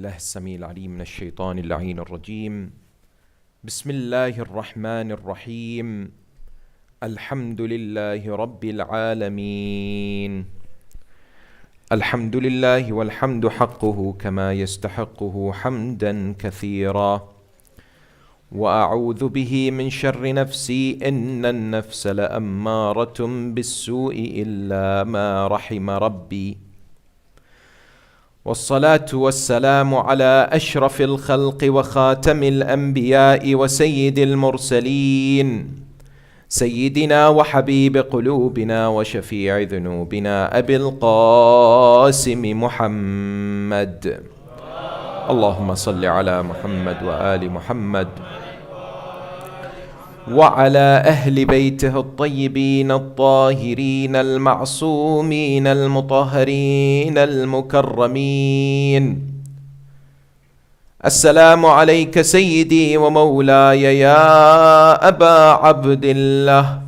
بالله السميع العليم من الشيطان اللعين الرجيم. بسم الله الرحمن الرحيم. الحمد لله رب العالمين. الحمد لله والحمد حقه كما يستحقه حمدا كثيرا، وأعوذ به من شر نفسي إن النفس لأمارة بالسوء إلا ما رحم ربي. والصلاة والسلام على أشرف الخلق وخاتم الأنبياء وسيد المرسلين، سيدنا وحبيب قلوبنا وشفيع ذنوبنا أبي القاسم محمد. اللهم صل على محمد وآل محمد وعلى أهل بيته الطيبين الطاهرين المعصومين المطهرين المكرمين. السلام عليك سيدي ومولاي يا أبا عبد الله،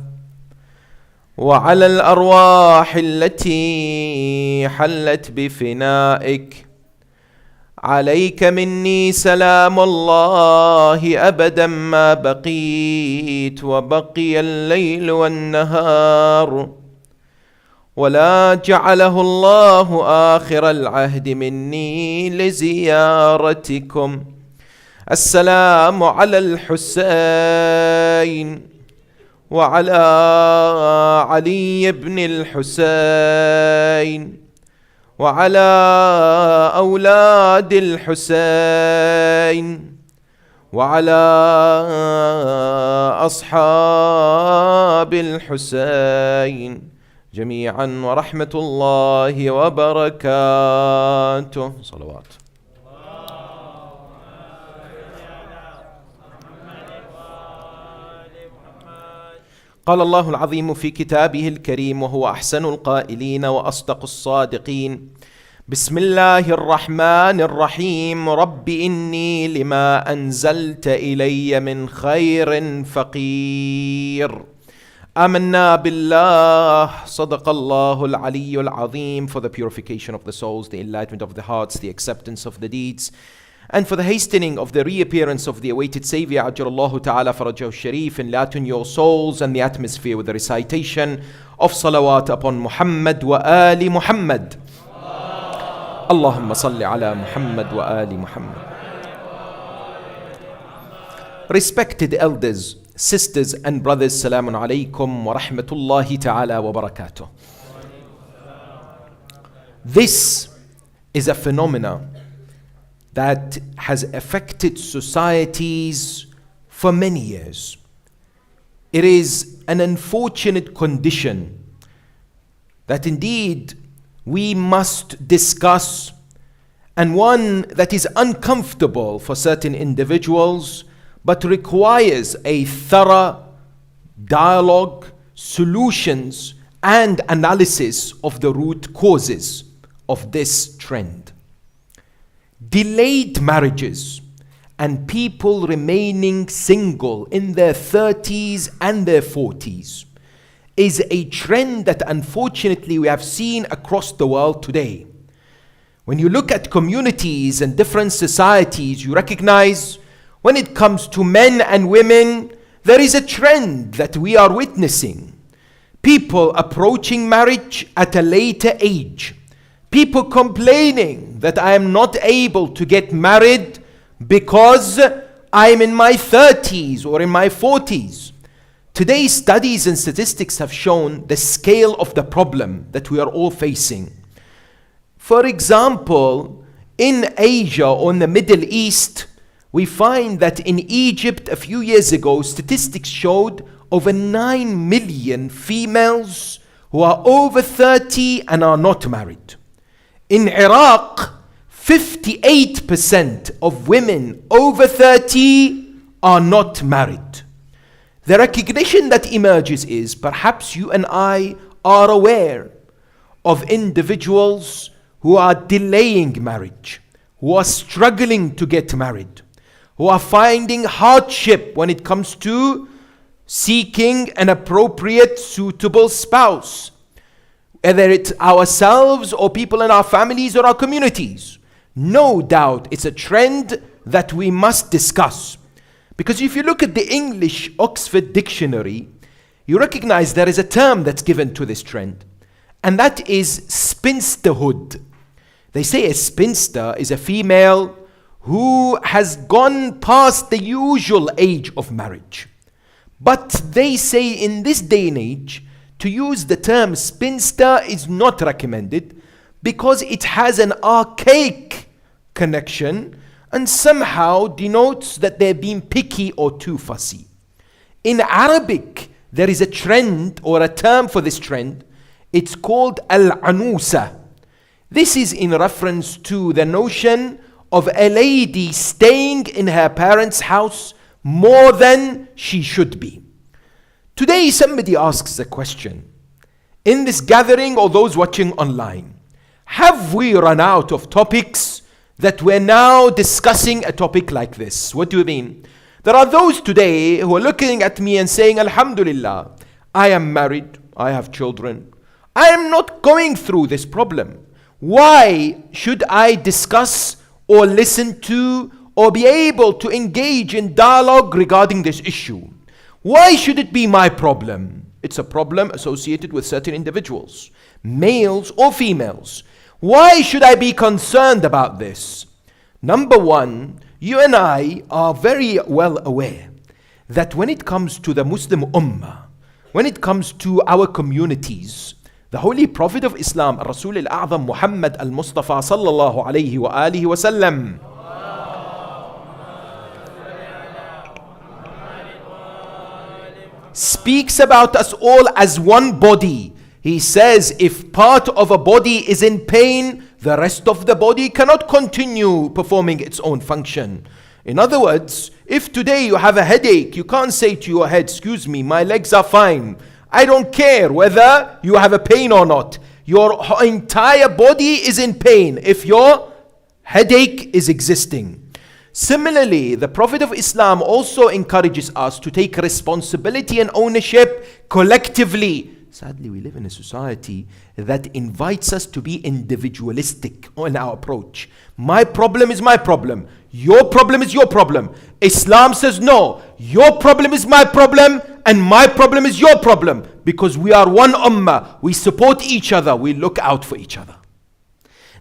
وعلى الأرواح التي حلت بفنائك. عليك مني سلام الله أبدا ما بقيت وبقي الليل والنهار، ولا جعله الله آخر العهد مني لزيارتكم. السلام على الحسين وعلى علي بن الحسين وعلى أولاد الحسين وعلى أصحاب الحسين جميعا ورحمة الله وبركاته. صلوات. قال الله العظيم في كتابه الكريم وهو أحسن القائلين وأصدق الصادقين: بسم الله الرحمن الرحيم. رب إني لما أنزلت إلي من خير فقير. آمنا بالله. صدق الله العلي العظيم. For the purification of the souls, the enlightenment of the hearts, the acceptance of the deeds, and for the hastening of the reappearance of the awaited Savior, Ajjallahu Ta'ala Farajahu Sharif, enlighten your souls and the atmosphere with the recitation of salawat upon Muhammad wa ali Muhammad. Allahumma salli ala Muhammad wa ali Muhammad. Respected elders, sisters and brothers, Salamun alaykum wa rahmatullahi ta'ala wa barakatuh. This is a phenomenon that has affected societies for many years. It is an unfortunate condition that indeed we must discuss, and one that is uncomfortable for certain individuals, but requires a thorough dialogue, solutions, and analysis of the root causes of this trend. Delayed marriages and people remaining single in their 30s and their 40s is a trend that unfortunately we have seen across the world today. When you look at communities and different societies, you recognize when it comes to men and women, there is a trend that we are witnessing. People approaching marriage at a later age. People complaining that I am not able to get married because I am in my 30s or in my 40s. Today's studies and statistics have shown the scale of the problem that we are all facing. For example, in Asia or in the Middle East, we find that in Egypt a few years ago, statistics showed over 9 million females who are over 30 and are not married. In Iraq, 58% of women over 30 are not married. The recognition that emerges is perhaps you and I are aware of individuals who are delaying marriage, who are struggling to get married, who are finding hardship when it comes to seeking an appropriate, suitable spouse. Whether it's ourselves or people in our families or our communities, No doubt it's a trend that we must discuss. Because if you look at the English Oxford Dictionary, you recognize there is a term that's given to this trend, and that is spinsterhood. They say a spinster is a female who has gone past the usual age of marriage. But they say in this day and age, to use the term spinster is not recommended because it has an archaic connection and somehow denotes that they're being picky or too fussy. In Arabic, there is a trend or a term for this trend. It's called al-anusa. This is in reference to the notion of a lady staying in her parents' house more than she should be. Today somebody asks a question. In this gathering or those watching online, have we run out of topics that we're now discussing a topic like this? What do you mean? There are those today who are looking at me and saying, Alhamdulillah, I am married, I have children. I am not going through this problem. Why should I discuss or listen to or be able to engage in dialogue regarding this issue? Why should it be my problem? It's a problem associated with certain individuals, males or females. Why should I be concerned about this? Number one, you and I are very well aware that when it comes to the Muslim Ummah, when it comes to our communities, the Holy Prophet of Islam, Rasul al-A'zam Muhammad al-Mustafa sallallahu alayhi wa alihi wa sallam, speaks about us all as one body. He says if part of a body is in pain, the rest of the body cannot continue performing its own function. In other words, if today you have a headache, you can't say to your head, excuse me, my legs are fine. I don't care whether you have a pain or not. Your entire body is in pain if your headache is existing. Similarly, the Prophet of Islam also encourages us to take responsibility and ownership collectively. Sadly, we live in a society that invites us to be individualistic in our approach. My problem is my problem. Your problem is your problem. Islam says no. Your problem is my problem and my problem is your problem. Because we are one ummah. We support each other. We look out for each other.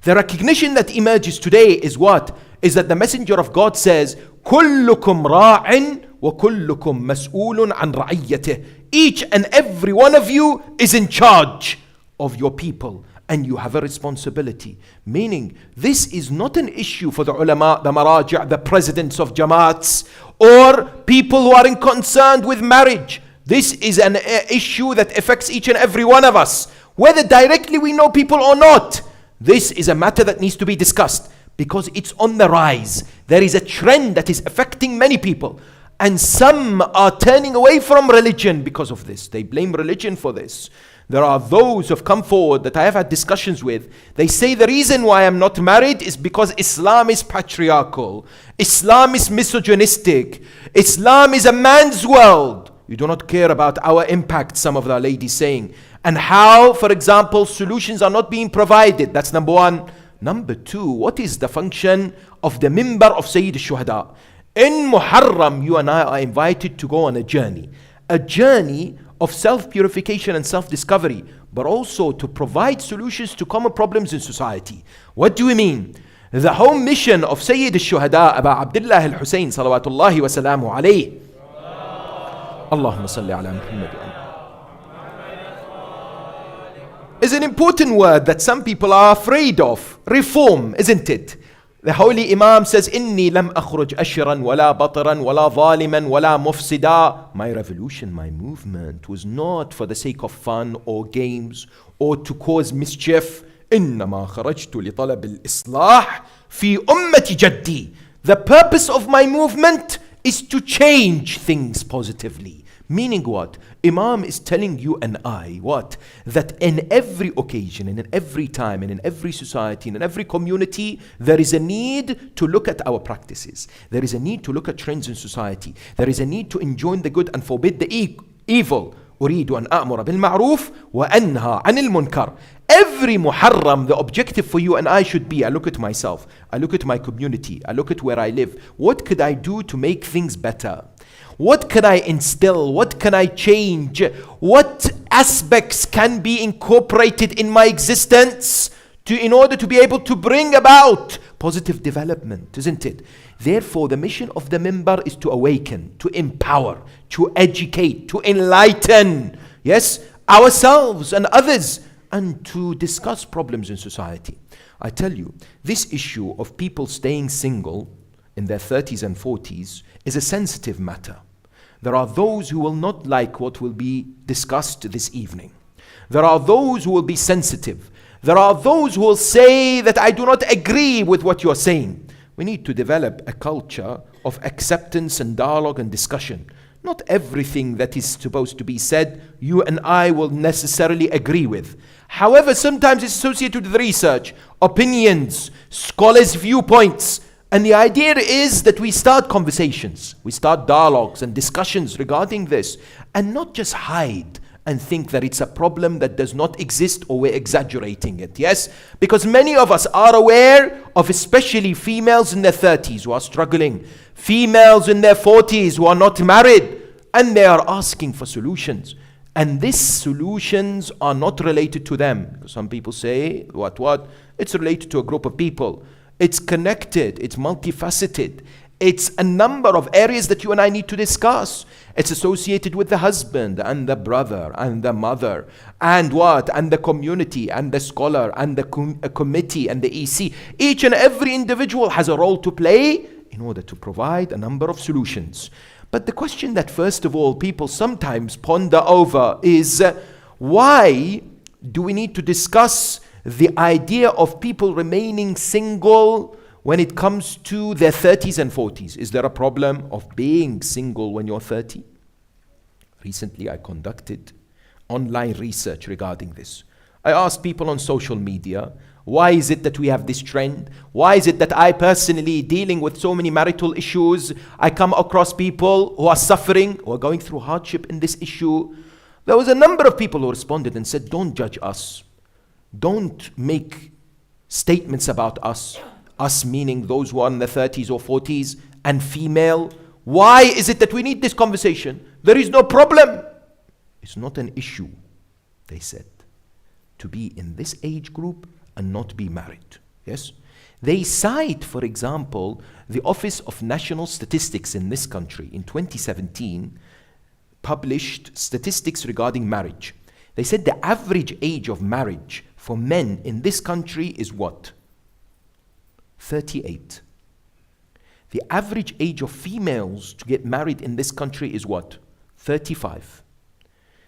The recognition that emerges today is what? Is that the Messenger of God says, كُلُّكُمْ رَاعٍ وَكُلُّكُمْ مَسْئُولٌ عَنْ رَعِيَّتِهِ. Each and every one of you is in charge of your people and you have a responsibility. Meaning, this is not an issue for the ulama, the maraji', the presidents of jamaats, or people who are concerned with marriage. This is an issue that affects each and every one of us, whether directly we know people or not. This is a matter that needs to be discussed because it's on the rise. There is a trend that is affecting many people. And some are turning away from religion because of this. They blame religion for this. There are those who have come forward that I have had discussions with. They say the reason why I'm not married is because Islam is patriarchal. Islam is misogynistic. Islam is a man's world. You do not care about our impact, some of the ladies saying. And how, for example, solutions are not being provided. That's number one. Number two, what is the function of the mimbar of Sayyid al-Shuhada? In Muharram, you and I are invited to go on a journey of self-purification and self-discovery, but also to provide solutions to common problems in society. What do we mean? The home mission of Sayyid al-Shuhada, Aba Abdullah Al-Hussain, salawatullahi wa salamu alayhi. Allahumma salli ala Muhammad. Is an important word that some people are afraid of. Reform, isn't it? The Holy Imam says, إِنِّي لَمْ أَخْرُجْ أَشْرًا وَلَا بَطْرًا وَلَا ظَالِمًا وَلَا مُفْسِدًا. My revolution, my movement was not for the sake of fun or games or to cause mischief. إِنَّمَا خَرَجْتُ لِطَلَبِ الْإِصْلَاحِ فِي أُمَّةِ جَدِّي. The purpose of my movement is to change things positively. Meaning what? Imam is telling you and I what? That in every occasion, and in every time, and in every society, and in every community, there is a need to look at our practices. There is a need to look at trends in society. There is a need to enjoin the good and forbid the evil. أريد أن أأمر بالمعروف وأنهى عن المنكر. Every Muharram, the objective for you and I should be, I look at myself, I look at my community, I look at where I live. What could I do to make things better? What can I instill? What can I change? What aspects can be incorporated in my existence in order to be able to bring about positive development, isn't it? Therefore, the mission of the minbar is to awaken, to empower, to educate, to enlighten, yes, ourselves and others, and to discuss problems in society. I tell you, this issue of people staying single in their 30s and 40s is a sensitive matter. There are those who will not like what will be discussed this evening. There are those who will be sensitive. There are those who will say that I do not agree with what you are saying. We need to develop a culture of acceptance and dialogue and discussion. Not everything that is supposed to be said, you and I will necessarily agree with. However, sometimes it's associated with research, opinions, scholars' viewpoints. And the idea is that we start conversations, we start dialogues and discussions regarding this, and not just hide and think that it's a problem that does not exist or we're exaggerating it, yes? Because many of us are aware of especially females in their 30s who are struggling, females in their 40s who are not married, and they are asking for solutions. And these solutions are not related to them. Some people say, what? It's related to a group of people. It's connected, it's multifaceted. It's a number of areas that you and I need to discuss. It's associated with the husband and the brother and the mother and what? And the community and the scholar and the committee and the EC. Each and every individual has a role to play in order to provide a number of solutions. But the question that first of all people sometimes ponder over is why do we need to discuss the idea of people remaining single when it comes to their 30s and 40s? Is there a problem of being single when you're 30? Recently, I conducted online research regarding this. I asked people on social media, why is it that we have this trend? Why is it that I personally, dealing with so many marital issues, I come across people who are suffering, who are going through hardship in this issue? There was a number of people who responded and said, don't judge us. Don't make statements about us. Us meaning those who are in their 30s or 40s and female. Why is it that we need this conversation? There is no problem. It's not an issue, they said, to be in this age group and not be married. Yes? They cite, for example, the Office of National Statistics in this country in 2017 published statistics regarding marriage. They said the average age of marriage for men in this country is what? 38. The average age of females to get married in this country is what? 35.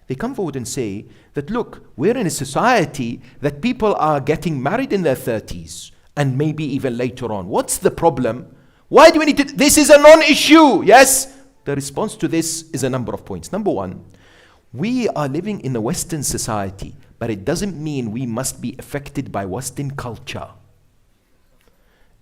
They come forward and say that, look, we're in a society that people are getting married in their 30s and maybe even later on. What's the problem? Why do we need to? This is a non-issue, yes? The response to this is a number of points. Number one, we are living in a Western society, but it doesn't mean we must be affected by Western culture.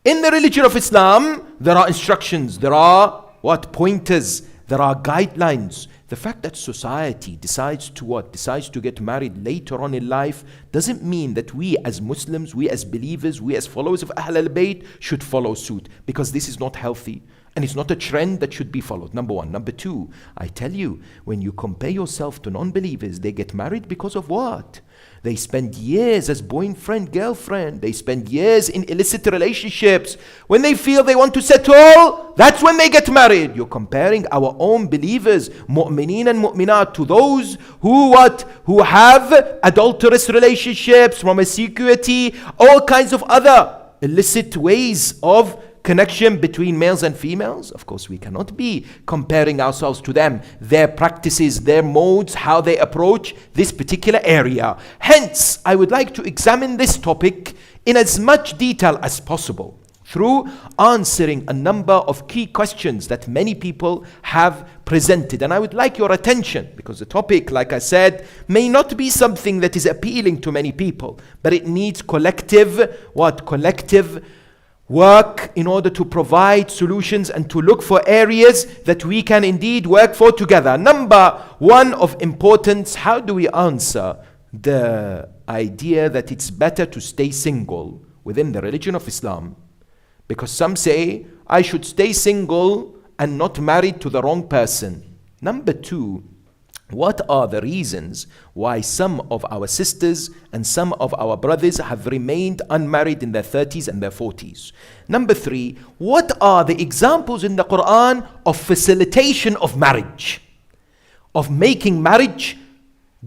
In the religion of Islam, there are instructions, there are pointers, there are guidelines. The fact that society decides to get married later on in life doesn't mean that we as Muslims, we as believers, we as followers of Ahl al-Bayt should follow suit, because this is not healthy and it's not a trend that should be followed. Number one. Number two, I tell you, when you compare yourself to non-believers, they get married because of what? They spend years as boyfriend, girlfriend. They spend years in illicit relationships. When they feel they want to settle, that's when they get married. You're comparing our own believers, mu'mineen and mu'minat, to those who have adulterous relationships, promiscuity, all kinds of other illicit ways of connection between males and females. Of course, we cannot be comparing ourselves to them, their practices, their modes, how they approach this particular area. Hence, I would like to examine this topic in as much detail as possible through answering a number of key questions that many people have presented. And I would like your attention, because the topic, like I said, may not be something that is appealing to many people, but it needs collective work in order to provide solutions and to look for areas that we can indeed work for together. Number one of importance, how do we answer the idea that it's better to stay single within the religion of Islam? Because some say, I should stay single and not married to the wrong person. Number two, what are the reasons why some of our sisters and some of our brothers have remained unmarried in their 30s and their 40s? Number three, what are the examples in the Quran of facilitation of marriage? Of making marriage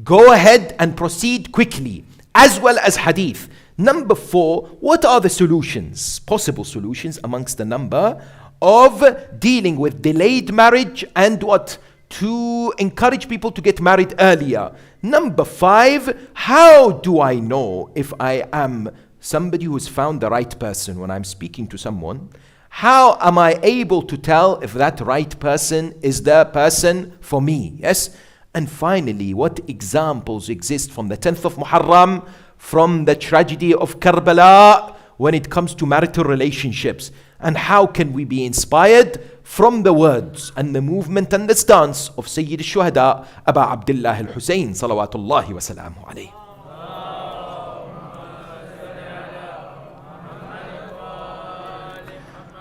go ahead and proceed quickly, as well as hadith. Number four, what are the solutions, possible solutions amongst the number of dealing with delayed marriage and what? To encourage people to get married earlier. Number five, how do I know if I am somebody who's found the right person when I'm speaking to someone? How am I able to tell if that right person is the person for me? Yes. And finally, what examples exist from the 10th of Muharram, from the tragedy of Karbala, when it comes to marital relationships? And how can we be inspired from the words and the movement and the stance of Sayyid al-Shuhada, Aba Abdullah Al-Hussain, salawatullahi wa salamu alayhi.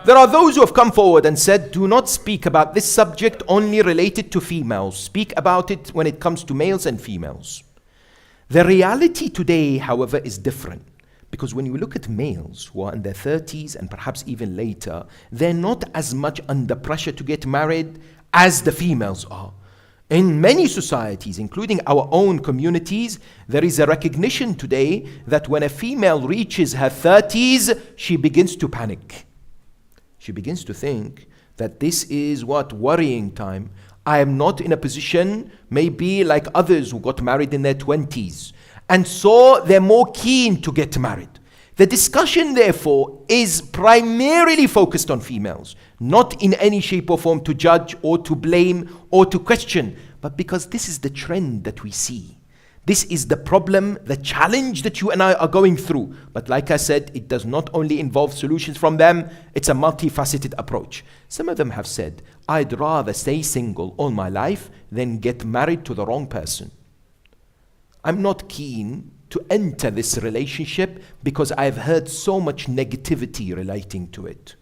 There are those who have come forward and said, do not speak about this subject only related to females. Speak about it when it comes to males and females. The reality today, however, is different. Because when you look at males who are in their 30s and perhaps even later, they're not as much under pressure to get married as the females are. In many societies, including our own communities, there is a recognition today that when a female reaches her 30s, she begins to panic. She begins to think that this is what? Worrying time. I am not in a position, maybe like others who got married in their 20s. And so they're more keen to get married. The discussion, therefore, is primarily focused on females, not in any shape or form to judge or to blame or to question, but because this is the trend that we see. This is the problem, the challenge that you and I are going through. But like I said, it does not only involve solutions from them, it's a multifaceted approach. Some of them have said, I'd rather stay single all my life than get married to the wrong person. I'm not keen to enter this relationship because I've heard so much negativity relating to it.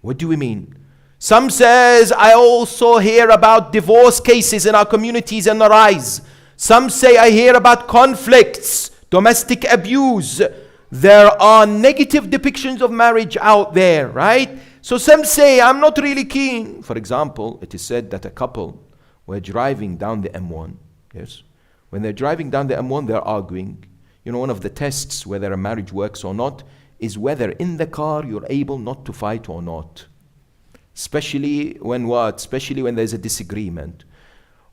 What do we mean? Some says, I also hear about divorce cases in our communities on the rise. Some say I hear about conflicts, domestic abuse. There are negative depictions of marriage out there, right? So some say, I'm not really keen. For example, it is said that a couple were driving down the M1, yes? When they're driving down the M1, they're arguing. You know, one of the tests whether a marriage works or not is whether in the car you're able not to fight or not. Especially when what? Especially when there's a disagreement.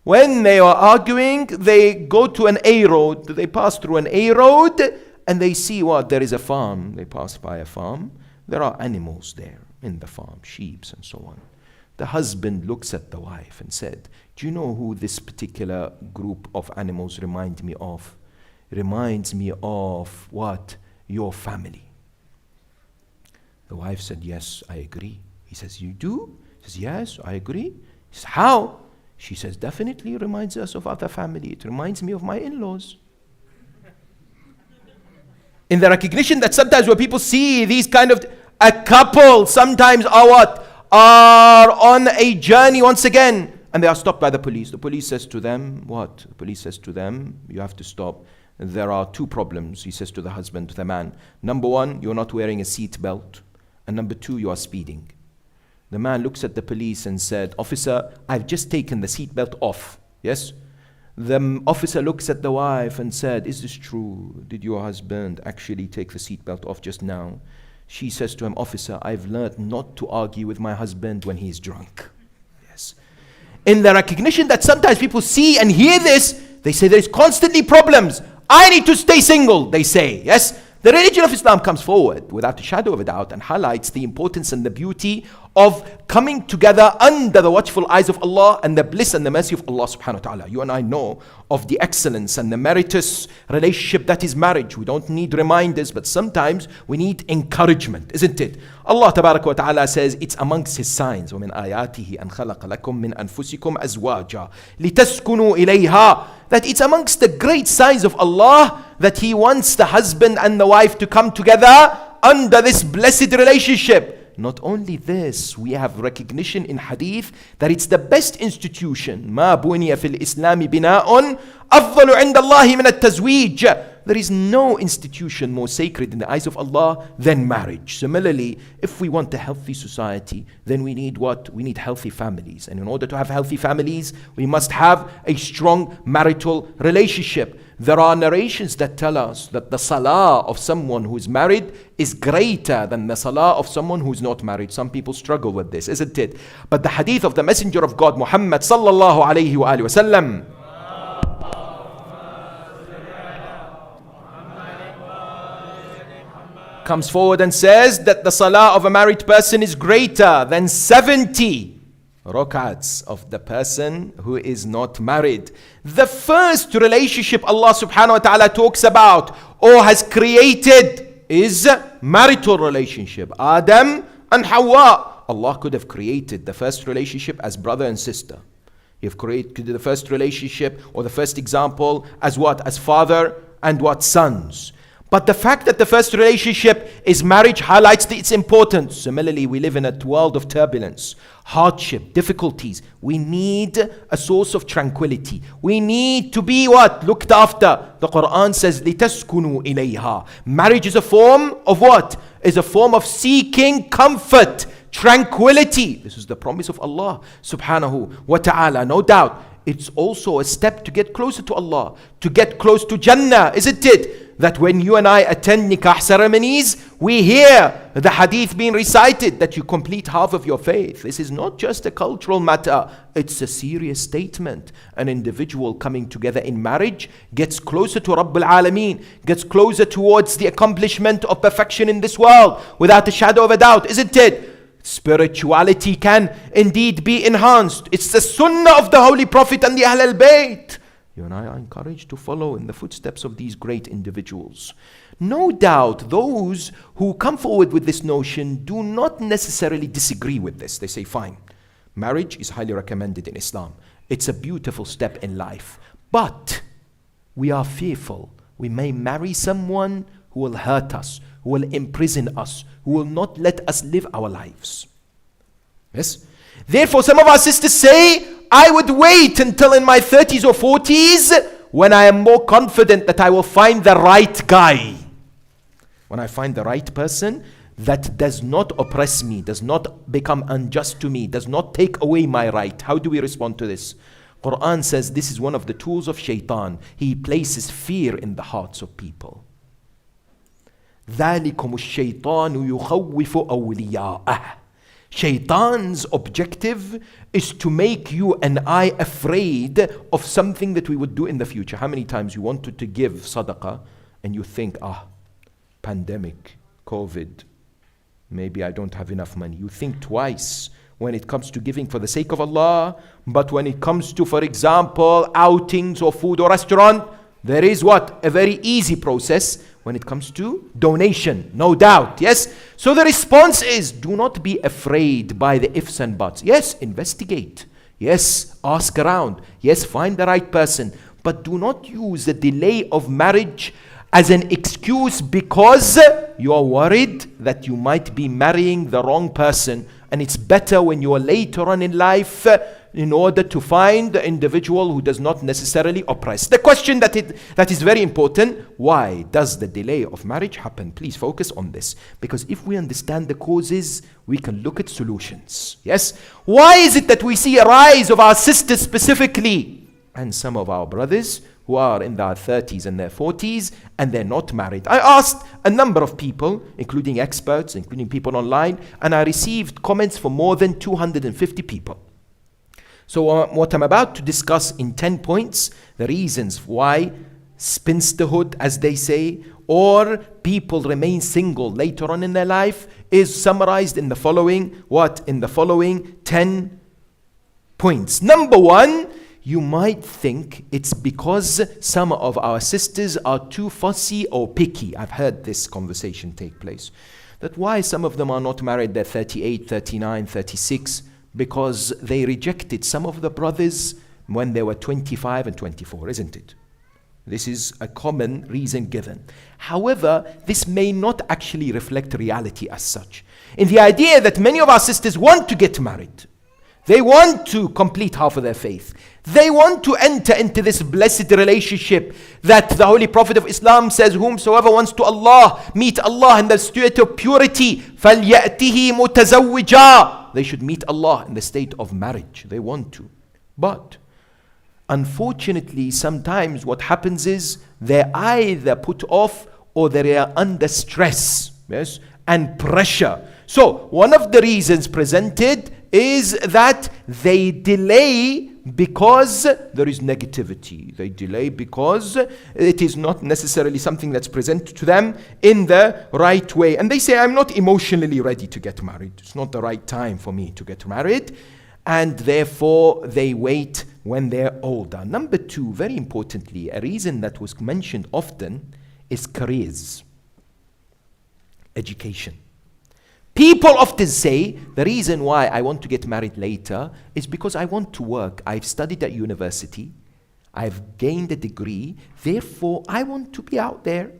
When they are arguing, they go to an A road. They pass through an A road and they see what? There is a farm. They pass by a farm. There are animals there in the farm, sheep and so on. The husband looks at the wife and said, do you know who this particular group of animals remind me of? Reminds me of what? Your family. The wife said, yes, I agree. He says, you do? He says, yes, I agree. He says, how? She says, definitely reminds us of our family. It reminds me of my in-laws. In the recognition that sometimes when people see these kind of, a couple sometimes are what? Are on a journey once again, and they are stopped by the police. The police says to them, what? The police says to them, you have to stop. There are two problems, he says to the husband, to the man. Number one, you're not wearing a seat belt. And number two, you are speeding. The man looks at the police and said, officer, I've just taken the seat belt off. Yes? The officer looks at the wife and said, is this true? Did your husband actually take the seat belt off just now? She says to him, officer, I've learned not to argue with my husband when he's drunk. Yes. In the recognition that sometimes people see and hear this, they say there's constantly problems. I need to stay single, they say. Yes. The religion of Islam comes forward without a shadow of a doubt and highlights the importance and the beauty of coming together under the watchful eyes of Allah and the bliss and the mercy of Allah subhanahu wa ta'ala. You and I know of the excellence and the meritorious relationship that is marriage. We don't need reminders, but sometimes we need encouragement, isn't it? Allah tabaraka wa ta'ala says it's amongst His signs. وَمِنْ آيَاتِهِ أَنْ خَلَقَ لَكُم مِّنْ أَنفُسِكُمْ أَزْوَاجًا لِتَسْكُنُوا إِلَيْهَا. That it's amongst the great signs of Allah that He wants the husband and the wife to come together under this blessed relationship. Not only this, we have recognition in hadith that it's the best institution. ما بني في الإسلام بناء أفضل عند الله من التزويج. There is no institution more sacred in the eyes of Allah than marriage. Similarly, if we want a healthy society, then we need what? We need healthy families. And in order to have healthy families, we must have a strong marital relationship. There are narrations that tell us that the salah of someone who is married is greater than the salah of someone who is not married. Some people struggle with this, isn't it? But the hadith of the Messenger of God, Muhammad sallallahu alayhi wa alihi wasallam, comes forward and says that the salah of a married person is greater than 70 rak'ats of the person who is not married. The first relationship Allah subhanahu wa ta'ala talks about or has created is marital relationship. Adam and Hawa. Allah could have created the first relationship as brother and sister. He have created the first relationship or the first example as what? As father and what? Sons. But the fact that the first relationship is marriage highlights its importance. Similarly, we live in a world of turbulence, hardship, difficulties. We need a source of tranquility. We need to be what? Looked after. The Quran says, لِتَسْكُنُوا إِلَيْهَا. Marriage is a form of what? Is a form of seeking comfort, tranquility. This is the promise of Allah subhanahu wa ta'ala. No doubt, it's also a step to get closer to Allah, to get close to Jannah, isn't it? That when you and I attend nikah ceremonies, we hear the hadith being recited that you complete half of your faith. This is not just a cultural matter, it's a serious statement. An individual coming together in marriage gets closer to Rabbul Alameen, gets closer towards the accomplishment of perfection in this world, without a shadow of a doubt, isn't it? Spirituality can indeed be enhanced. It's the sunnah of the Holy Prophet and the Ahl al-Bayt. You and I are encouraged to follow in the footsteps of these great individuals. No doubt those who come forward with this notion do not necessarily disagree with this. They say, fine, marriage is highly recommended in Islam. It's a beautiful step in life. But we are fearful. We may marry someone who will hurt us, who will imprison us, who will not let us live our lives. Yes? Therefore, some of our sisters say, I would wait until in my 30s or 40s when I am more confident that I will find the right guy. When I find the right person that does not oppress me, does not become unjust to me, does not take away my right. How do we respond to this? Quran says this is one of the tools of shaitan. He places fear in the hearts of people. ذَلِكُمُ الشَّيْطَانُ يُخَوِّفُ أَوْلِيَاءَهُ. Shaitan's objective is to make you and I afraid of something that we would do in the future. How many times you wanted to give sadaqah and you think, pandemic, COVID, maybe I don't have enough money. You think twice when it comes to giving for the sake of Allah. But when it comes to, for example, outings or food or restaurant, there is what? A very easy process when it comes to donation, no doubt. Yes? So the response is, do not be afraid by the ifs and buts. Yes, investigate. Yes, ask around. Yes, find the right person. But do not use the delay of marriage as an excuse because you are worried that you might be marrying the wrong person. And it's better when you are later on in life in order to find the individual who does not necessarily oppress. The question that is very important, why does the delay of marriage happen? Please focus on this. Because if we understand the causes, we can look at solutions. Yes? Why is it that we see a rise of our sisters specifically and some of our brothers who are in their 30s and their 40s and they're not married? I asked a number of people, including experts, including people online, and I received comments from more than 250 people. So what I'm about to discuss in 10 points, the reasons why spinsterhood, as they say, or people remain single later on in their life, is summarized in the following, what? In the following 10 points. Number one, you might think it's because some of our sisters are too fussy or picky. I've heard this conversation take place. That why some of them are not married, they're 38, 39, 36, because they rejected some of the brothers when they were 25 and 24, isn't it? This is a common reason given. However, this may not actually reflect reality as such. In the idea that many of our sisters want to get married, they want to complete half of their faith. They want to enter into this blessed relationship that the Holy Prophet of Islam says, whomsoever wants to meet Allah in the state of purity, فَلْيَأْتِهِ مُتَزَوِّجًا. They should meet Allah in the state of marriage. They want to. But unfortunately, sometimes what happens is they're either put off or they are under stress, yes, and pressure. So one of the reasons presented is that they delay because there is negativity. They delay because it is not necessarily something that's presented to them in the right way. And they say, I'm not emotionally ready to get married. It's not the right time for me to get married. And therefore, they wait when they're older. Number two, very importantly, a reason that was mentioned often is careers, education. People often say, the reason why I want to get married later is because I want to work. I've studied at university. I've gained a degree. Therefore, I want to be out there.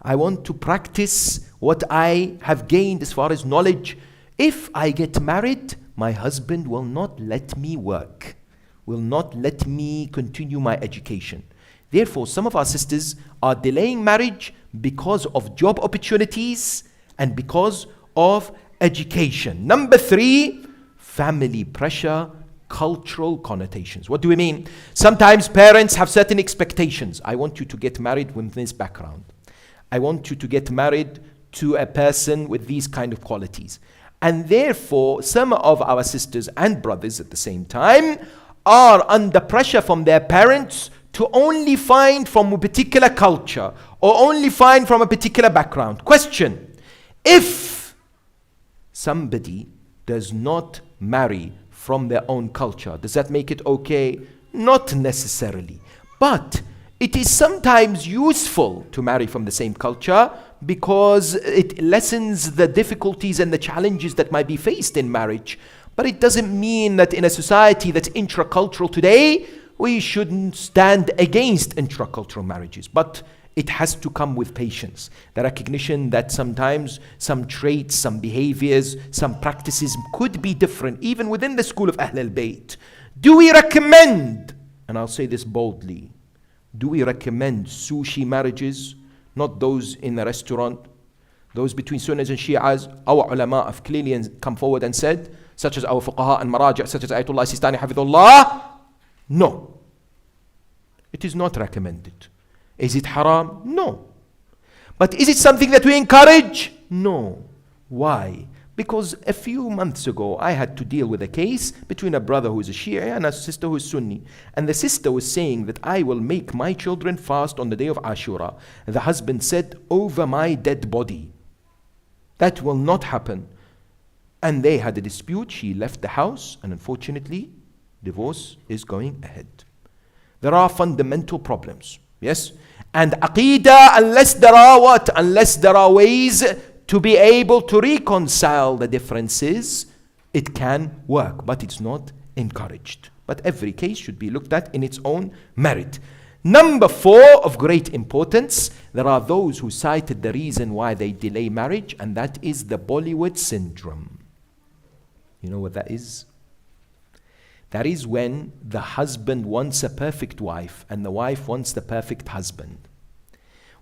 I want to practice what I have gained as far as knowledge. If I get married, my husband will not let me work, will not let me continue my education. Therefore, some of our sisters are delaying marriage because of job opportunities and because of education. Number three, family pressure, cultural connotations. What do we mean? Sometimes parents have certain expectations. I want you to get married with this background. I want you to get married to a person with these kind of qualities. And therefore, some of our sisters and brothers at the same time are under pressure from their parents to only find from a particular culture or only find from a particular background. Question: if somebody does not marry from their own culture, does that make it okay? Not necessarily. But it is sometimes useful to marry from the same culture because it lessens the difficulties and the challenges that might be faced in marriage. But it doesn't mean that in a society that's intracultural today, we shouldn't stand against intracultural marriages. But it has to come with patience. The recognition that sometimes some traits, some behaviors, some practices could be different, even within the school of Ahl al-Bayt. Do we recommend, and I'll say this boldly, do we recommend sushi marriages? Not those in a restaurant, those between Sunnis and Shi'as. Our ulama have clearly come forward and said, such as our fuqaha and maraja', such as Ayatollah Sistani Hafidhullah, no. It is not recommended. Is it haram? No. But is it something that we encourage? No. Why? Because a few months ago, I had to deal with a case between a brother who is a Shia and a sister who is Sunni. And the sister was saying that I will make my children fast on the day of Ashura. The husband said, over my dead body. That will not happen. And they had a dispute. She left the house, and unfortunately, divorce is going ahead. There are fundamental problems. Yes? And aqidah, unless there are what? Unless there are ways to be able to reconcile the differences, it can work, but it's not encouraged. But every case should be looked at in its own merit. Number four, of great importance, there are those who cited the reason why they delay marriage, and that is the Bollywood syndrome. You know what that is? That is when the husband wants a perfect wife and the wife wants the perfect husband.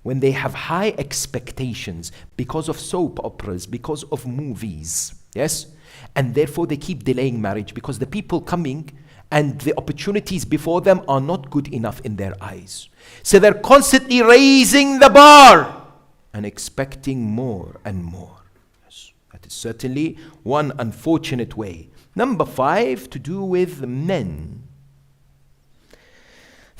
When they have high expectations because of soap operas, because of movies, yes? And therefore they keep delaying marriage because the people coming and the opportunities before them are not good enough in their eyes. So they're constantly raising the bar and expecting more and more. Yes, that is certainly one unfortunate way. Number five, to do with men.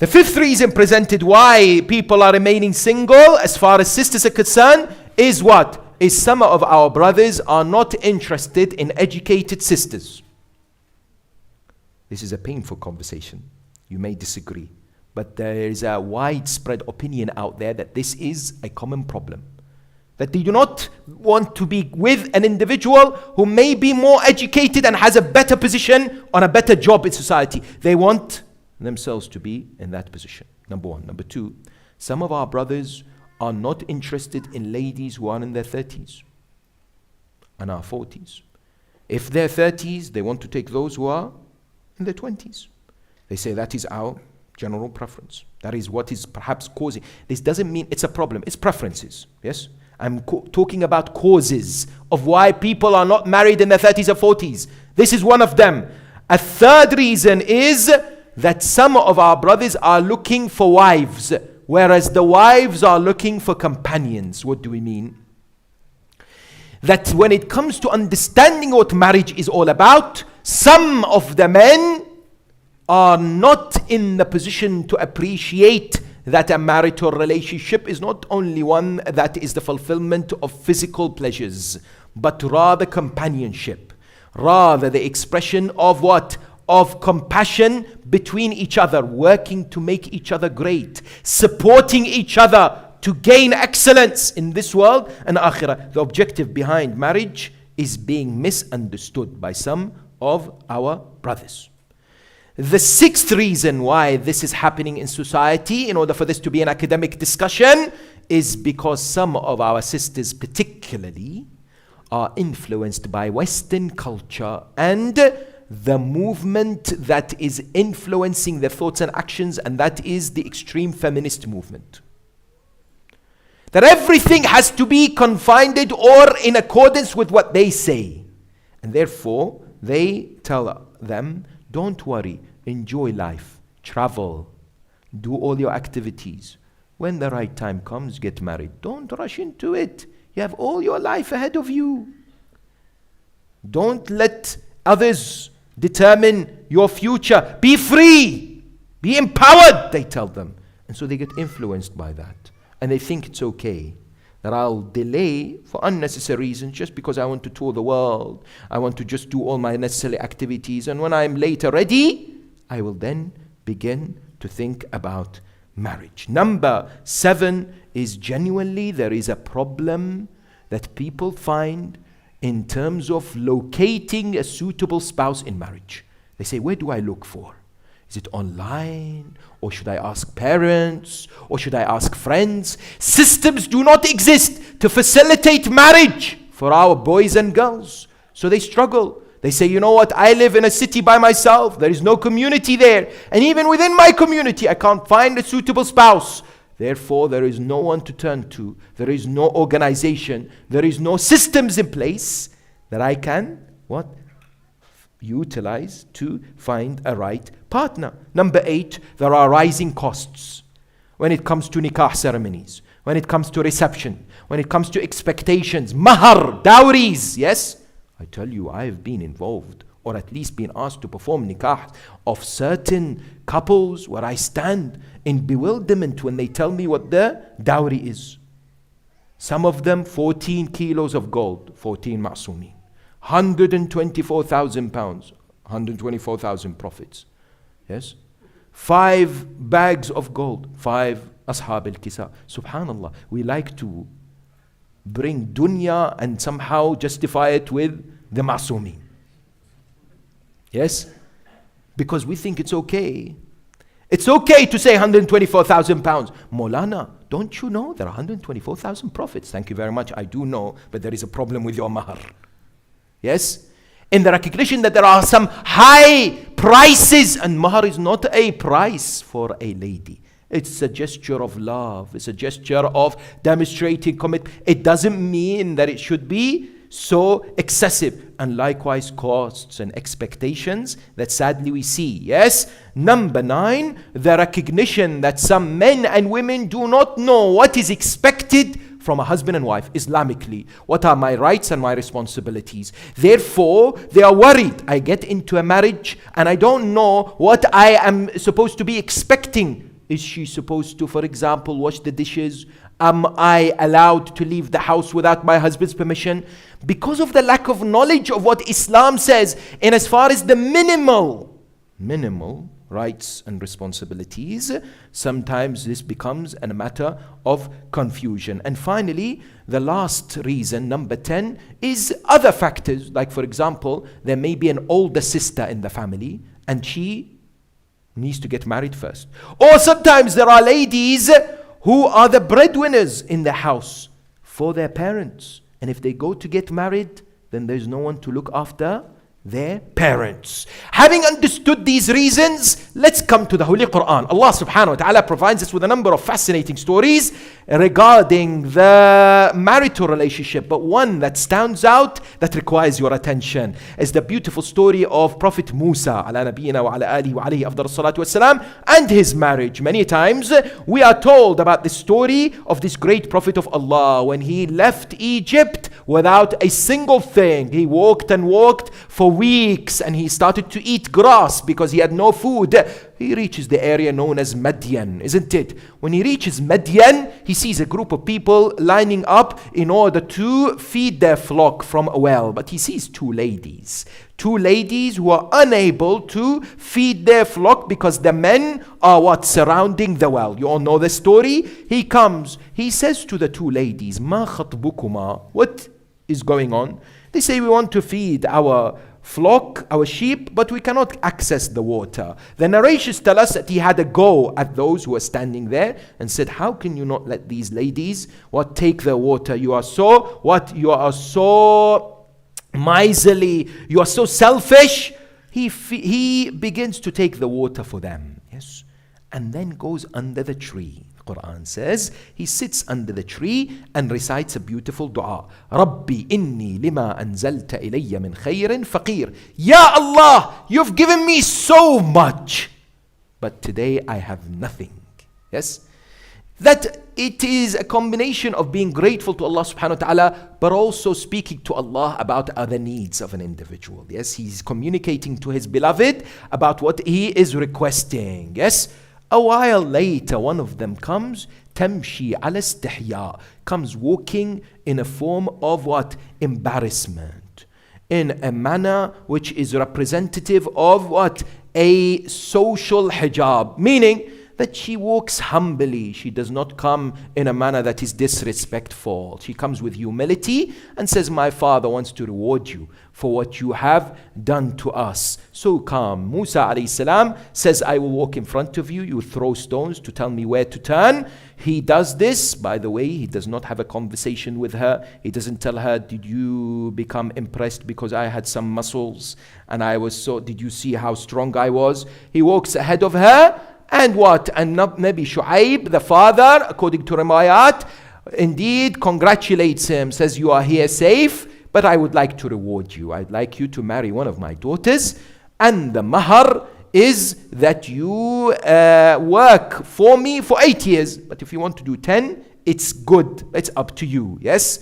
The fifth reason presented why people are remaining single as far as sisters are concerned is what? Is some of our brothers are not interested in educated sisters. This is a painful conversation. You may disagree, but there is a widespread opinion out there that this is a common problem. That they do not want to be with an individual who may be more educated and has a better position on a better job in society. They want themselves to be in that position. Number one. Number two, some of our brothers are not interested in ladies who are in their 30s and our 40s. If they're 30s, they want to take those who are in their 20s. They say that is our general preference. That is what is perhaps causing. This doesn't mean it's a problem. It's preferences. Yes? I'm talking about causes of why people are not married in their 30s or 40s. This is one of them. A third reason is that some of our brothers are looking for wives, whereas the wives are looking for companions. What do we mean? That when it comes to understanding what marriage is all about, some of the men are not in the position to appreciate that a marital relationship is not only one that is the fulfillment of physical pleasures, but rather companionship, rather the expression of what? Of compassion between each other, working to make each other great, supporting each other to gain excellence in this world and akhirah. The objective behind marriage is being misunderstood by some of our brothers. The sixth reason why this is happening in society, in order for this to be an academic discussion, is because some of our sisters particularly are influenced by Western culture and the movement that is influencing their thoughts and actions, and that is the extreme feminist movement. That everything has to be confined or in accordance with what they say. And therefore, they tell them, don't worry, enjoy life, travel, do all your activities. When the right time comes, get married. Don't rush into it. You have all your life ahead of you. Don't let others determine your future. Be free. Be empowered, they tell them. And so they get influenced by that. And they think it's okay that I'll delay for unnecessary reasons just because I want to tour the world. I want to just do all my necessary activities. And when I'm later ready, I will then begin to think about marriage. Number 7 is genuinely there is a problem that people find in terms of locating a suitable spouse in marriage. They say, where do I look for? Is it online? Or should I ask parents? Or should I ask friends? Systems do not exist to facilitate marriage for our boys and girls. So they struggle. They say, you know what? I live in a city by myself. There is no community there. And even within my community, I can't find a suitable spouse. Therefore, there is no one to turn to. There is no organization. There is no systems in place that I can, what? Utilize to find a right partner. Number 8, there are rising costs when it comes to nikah ceremonies, when it comes to reception, when it comes to expectations, mahar, dowries. Yes, I tell you, I have been involved or at least been asked to perform nikah of certain couples where I stand in bewilderment when they tell me what their dowry is. Some of them 14 kilos of gold, 14 ma'sumin. 124,000 pounds, 124,000 profits. Yes? 5 bags of gold, 5 ashab al-kisa. Subhanallah, we like to bring dunya and somehow justify it with the ma'sumin. Yes? Because we think it's okay. It's okay to say 124,000 pounds. Maulana, don't you know there are 124,000 profits? Thank you very much. I do know, but there is a problem with your mahar. Yes? In the recognition that there are some high prices, and mahar is not a price for a lady. It's a gesture of love. It's a gesture of demonstrating commitment. It doesn't mean that it should be so excessive. And likewise costs and expectations that sadly we see. Yes? Number 9, the recognition that some men and women do not know what is expected from a husband and wife Islamically. What are my rights and my responsibilities? Therefore, they are worried. I get into a marriage and I don't know what I am supposed to be expecting Is she supposed to, for example, wash the dishes? Am I allowed to leave the house without my husband's permission? Because of the lack of knowledge of what Islam says, and as far as the minimal rights and responsibilities, sometimes this becomes a matter of confusion. And finally, the last reason, number 10, is other factors. Like, for example, there may be an older sister in the family and she needs to get married first. Or sometimes there are ladies who are the breadwinners in the house for their parents. And if they go to get married, then there's no one to look after their parents. Having understood these reasons, let's come to the Holy Quran. Allah subhanahu wa ta'ala provides us with a number of fascinating stories regarding the marital relationship, but one that stands out, that requires your attention, is the beautiful story of Prophet Musa ala nabiyyina wa ala alihi wa alayhi afdal salatu wassalam, and his marriage. Many times we are told about the story of this great prophet of Allah when he left Egypt without a single thing. He walked and walked for weeks and he started to eat grass because he had no food. He reaches the area known as Madian, isn't it? When he reaches Madian, he sees a group of people lining up in order to feed their flock from a well. But he sees two ladies who are unable to feed their flock because the men are surrounding the well. You all know the story. He comes, he says to the two ladies, "Ma khatbukuma?" What is going on? They say, "We want to feed our flock, our sheep, but we cannot access the water." The narrations tell us that he had a go at those who were standing there and said, "How can you not let these ladies take the water? You are so miserly, you are so selfish." He begins to take the water for them, yes, and then goes under the tree. Quran says he sits under the tree and recites a beautiful dua. Rabbi inni lima anzalta ilayya min khayrin faqir. Ya Allah, you've given me so much, but today I have nothing. Yes, that it is a combination of being grateful to Allah subhanahu wa ta'ala, but also speaking to Allah about other needs of an individual. Yes, he's communicating to his beloved about what he is requesting. Yes. A while later, one of them comes, tamshi ala istihya, comes walking in a form of what? Embarrassment. In a manner which is representative of what? A social hijab. Meaning that she walks humbly. She does not come in a manner that is disrespectful. She comes with humility and says, "My father wants to reward you for what you have done to us." So come. Musa alayhi salam says, "I will walk in front of you. You throw stones to tell me where to turn." He does this. By the way, he does not have a conversation with her. He doesn't tell her, "Did you become impressed because I had some muscles and did you see how strong I was?" He walks ahead of her. And what? And Nabi Shu'aib, the father, according to Rimayat, indeed congratulates him, says, "You are here safe, but I would like to reward you. I'd like you to marry one of my daughters, and the mahar is that you work for me for 8 years. But if you want to do 10, it's good. It's up to you." Yes?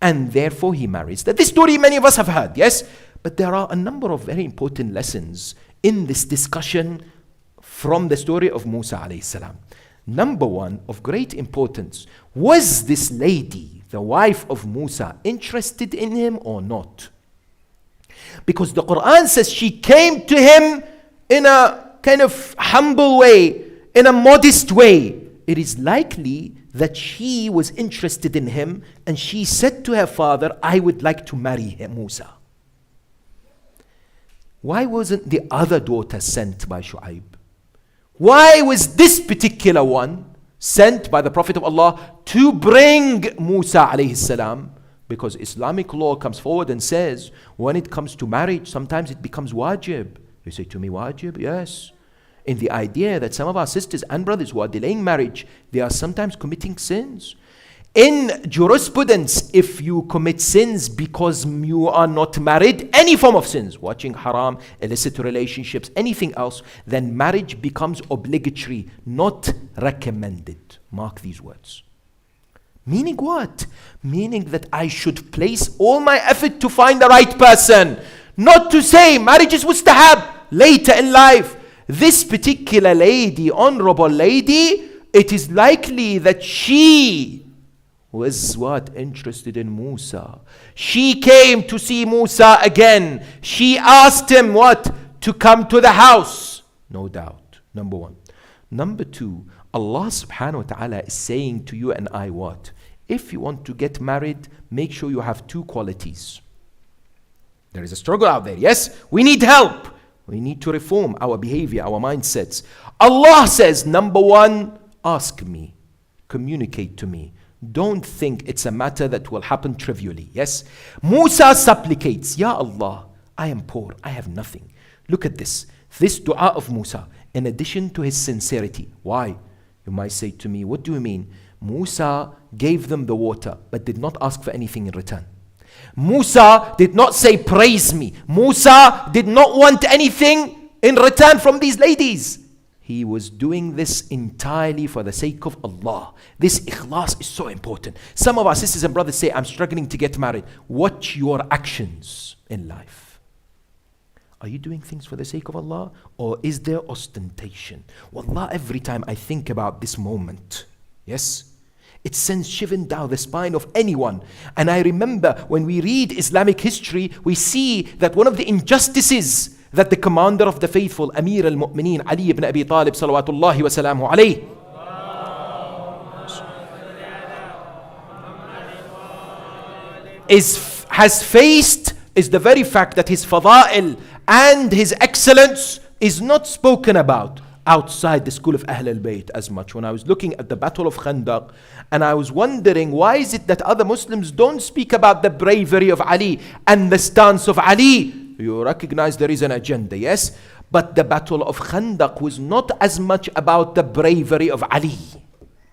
And therefore he marries. This story many of us have heard, yes? But there are a number of very important lessons in this discussion from the story of Musa alayhi salam. Number one, of great importance, was this lady, the wife of Musa, interested in him or not? Because the Quran says she came to him in a kind of humble way, in a modest way. It is likely that she was interested in him and she said to her father, "I would like to marry him, Musa." Why wasn't the other daughter sent by Shu'aib? Why was this particular one sent by the Prophet of Allah to bring Musa alayhi salam? Because Islamic law comes forward and says, when it comes to marriage, sometimes it becomes wajib. You say to me, wajib? Yes. In the idea that some of our sisters and brothers who are delaying marriage, they are sometimes committing sins. In jurisprudence, if you commit sins because you are not married, any form of sins, watching haram, illicit relationships, anything else, then marriage becomes obligatory, not recommended. Mark these words. Meaning what? Meaning that I should place all my effort to find the right person. Not to say marriage is mustahab later in life. this particular lady, honorable lady, it is likely that she was what? Interested in Musa. She came to see Musa again. She asked him what? To come to the house. No doubt. Number one. Number two, Allah subhanahu wa ta'ala is saying to you and I what? If you want to get married, make sure you have two qualities. There is a struggle out there. Yes, we need help. We need to reform our behavior, our mindsets. Allah says, number one, ask me. Communicate to me. Don't think it's a matter that will happen trivially. Yes? Musa supplicates, Ya Allah, I am poor, I have nothing. Look at this. This dua of Musa, in addition to his sincerity. Why? You might say to me, what do you mean? Musa gave them the water, but did not ask for anything in return. Musa did not say, praise me. Musa did not want anything in return from these ladies. He was doing this entirely for the sake of Allah. This ikhlas is so important. Some of our sisters and brothers say, I'm struggling to get married. Watch your actions in life. Are you doing things for the sake of Allah? Or is there ostentation? Wallah, every time I think about this moment, yes, it sends shivering down the spine of anyone. And I remember when we read Islamic history, we see that one of the injustices that the commander of the faithful, Amir al-Mu'mineen, Ali ibn Abi Talib, salawatullahi wa salamu alayhi, has faced is the very fact that his fada'il and his excellence is not spoken about outside the school of Ahl al-Bayt as much. When I was looking at the Battle of Khandaq, and I was wondering, why is it that other Muslims don't speak about the bravery of Ali and the stance of Ali? You recognize there is an agenda, yes? But the Battle of Khandaq was not as much about the bravery of Ali.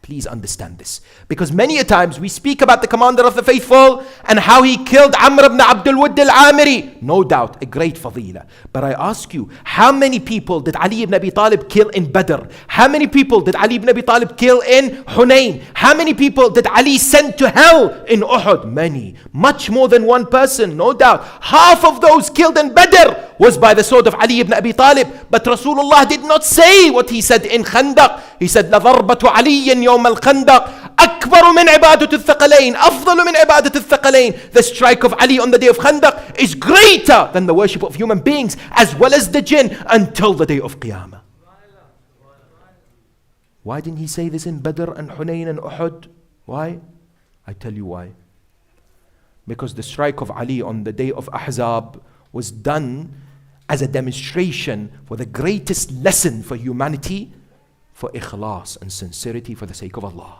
Please understand this. Because many a times we speak about the commander of the faithful and how he killed Amr ibn Abdul Wudd al-Amiri. No doubt, a great fadila. But I ask you, how many people did Ali ibn Abi Talib kill in Badr? How many people did Ali ibn Abi Talib kill in Hunayn? How many people did Ali send to hell in Uhud? Many. Much more than one person, no doubt. Half of those killed in Badr was by the sword of Ali ibn Abi Talib. But Rasulullah did not say what he said in Khandaq. He said, لَضَرْبَةُ عَلِيٍّ يَوْمَ الْخَنْدَقِ أَكْبَرُ مِنْ عِبَادَةِ الثَّقَلَيْنِ أَفْضَلُ مِنْ عِبَادَةِ الثَّقَلَيْنِ. The strike of Ali on the day of Khandaq is greater than the worship of human beings as well as the jinn until the day of Qiyamah. Why didn't he say this in Badr and Hunayn and Uhud? Why? I tell you why. Because the strike of Ali on the day of Ahzab was done as a demonstration for the greatest lesson for humanity, for ikhlas and sincerity for the sake of Allah.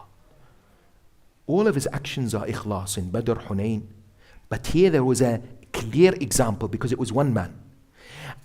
All of his actions are ikhlas in Badr, Hunayn. But here there was a clear example because it was one man.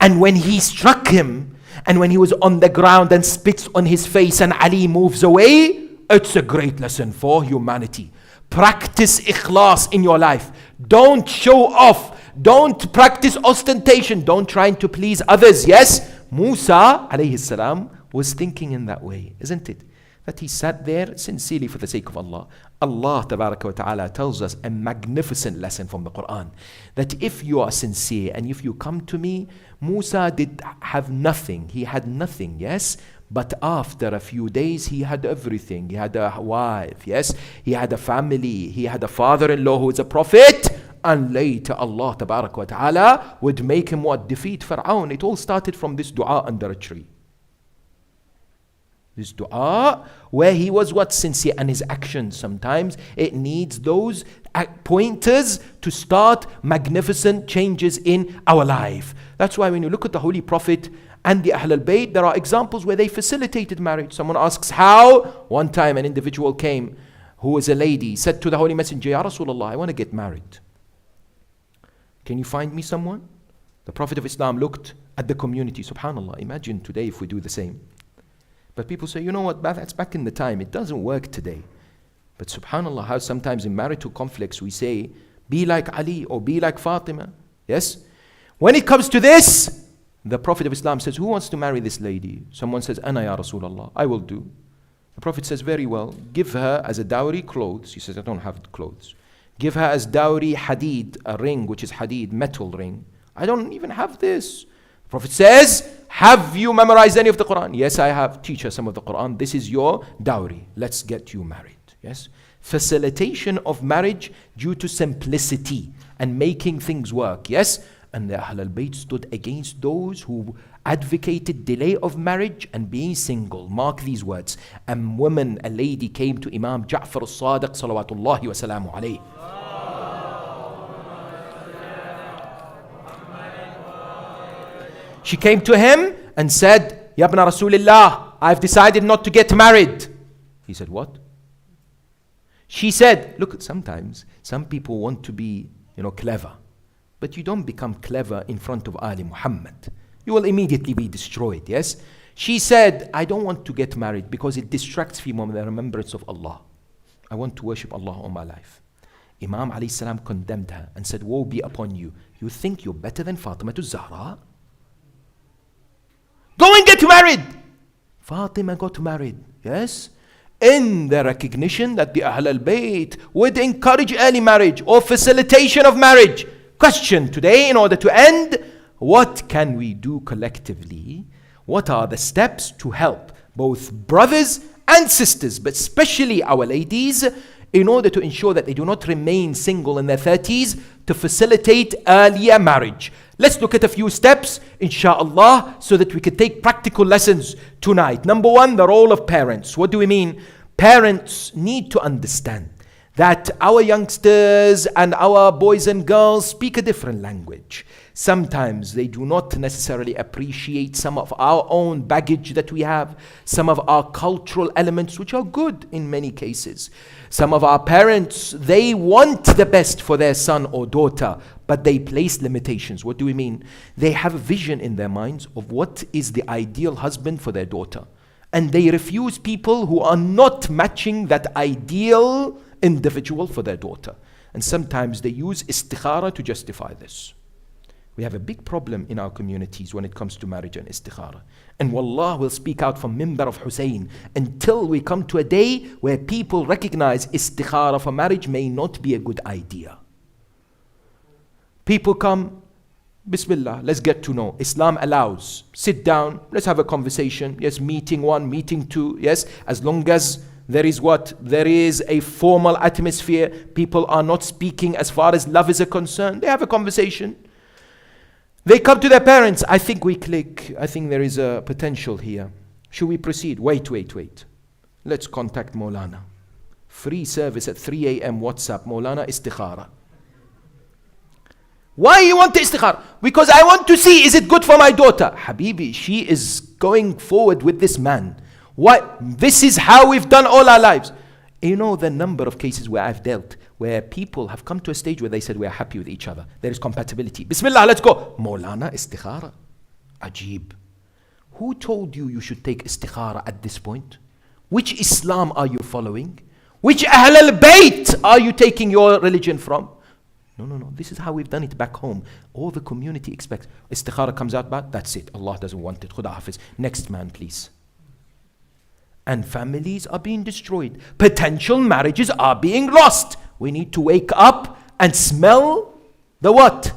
And when he struck him, and when he was on the ground and spits on his face and Ali moves away, it's a great lesson for humanity. Practice ikhlas in your life. Don't show off. Don't practice ostentation. Don't try to please others. Yes, Musa alayhi salam was thinking in that way, isn't it? That he sat there sincerely for the sake of Allah. Allah tabaraka wa ta'ala tells us a magnificent lesson from the Quran, that if you are sincere and if you come to me, Musa did have nothing. He had nothing, yes? But after a few days, he had everything. He had a wife, yes? He had a family. He had a father-in-law who is a prophet. And later Allah tabaraka wa ta'ala would make him what? Defeat Fir'aun. It all started from this dua under a tree. This dua where he was what? Sincere. And his actions, sometimes it needs those pointers to start magnificent changes in our life. That's why when you look at the Holy Prophet and the Ahl al-Bayt, there are examples where they facilitated marriage. Someone asks how? One time an individual came who was a lady, said to the Holy Messenger, Ya Rasulullah, I want to get married. Can you find me someone? The Prophet of Islam looked at the community. Subhanallah, imagine today if we do the same. But people say, you know what, that's back in the time. It doesn't work today. But subhanallah, how sometimes in marital conflicts we say, be like Ali or be like Fatima. Yes? When it comes to this, the Prophet of Islam says, who wants to marry this lady? Someone says, Ana ya Rasulullah, I will do. The Prophet says, very well, give her as a dowry clothes. He says, I don't have clothes. Give her as dowry hadid, a ring which is hadid, metal ring. I don't even have this. The Prophet says, have you memorized any of the Quran? Yes, I have. Teach her some of the Quran. This is your dowry. Let's get you married. Yes. Facilitation of marriage due to simplicity and making things work. Yes. And the Ahl al-Bayt stood against those who advocated delay of marriage and being single. Mark these words. A woman, a lady came to Imam Ja'far al-Sadiq salawatullahi wa salamu alayhi. She came to him and said, Ya ibn Rasulillah, I've decided not to get married. He said, what? She said, look, sometimes some people want to be, clever. But you don't become clever in front of Ali Muhammad. You will immediately be destroyed, yes? She said, I don't want to get married because it distracts me from the remembrance of Allah. I want to worship Allah all my life. Imam alayhi salam condemned her and said, woe be upon you. You think you're better than Fatima to Zahra? Go and get married. Fatima got married, yes? In the recognition that the Ahl al-Bayt would encourage early marriage or facilitation of marriage. Question today, in order to end, what can we do collectively? What are the steps to help both brothers and sisters, but especially our ladies, in order to ensure that they do not remain single in their 30s, to facilitate earlier marriage? Let's look at a few steps, inshallah, so that we can take practical lessons tonight. Number one, the role of parents. What do we mean? Parents need to understand that our youngsters and our boys and girls speak a different language. Sometimes they do not necessarily appreciate some of our own baggage that we have, some of our cultural elements, which are good in many cases. Some of our parents, they want the best for their son or daughter, but they place limitations. What do we mean? They have a vision in their minds of what is the ideal husband for their daughter. And they refuse people who are not matching that ideal individual for their daughter. And sometimes they use istikhara to justify this. We have a big problem in our communities when it comes to marriage and istikhara. And wallah, will speak out from Mimbar of Hussain until we come to a day where people recognize istikhara for marriage may not be a good idea. People come, Bismillah, let's get to know. Islam allows. Sit down, let's have a conversation. Yes, meeting one, meeting two. Yes, as long as there is what? There is a formal atmosphere. People are not speaking as far as love is concerned. They have a conversation. They come to their parents. I think we click. I think there is a potential here. Should we proceed? Wait. Let's contact Maulana. Free service at 3 a.m. WhatsApp. Maulana istikhara. Why you want the istikhara? Because I want to see, is it good for my daughter? Habibi, she is going forward with this man. What? This is how we've done all our lives. You know the number of cases where I've dealt, where people have come to a stage where they said, we are happy with each other. There is compatibility. Bismillah, let's go. Maulana istikhara. Ajib. Who told you you should take istikhara at this point? Which Islam are you following? Which Ahl al-Bayt are you taking your religion from? No. This is how we've done it back home. All the community expects. Istikhara comes out bad, that's it. Allah doesn't want it. Khuda Hafiz. Next man, please. And families are being destroyed. Potential marriages are being lost. We need to wake up and smell the what?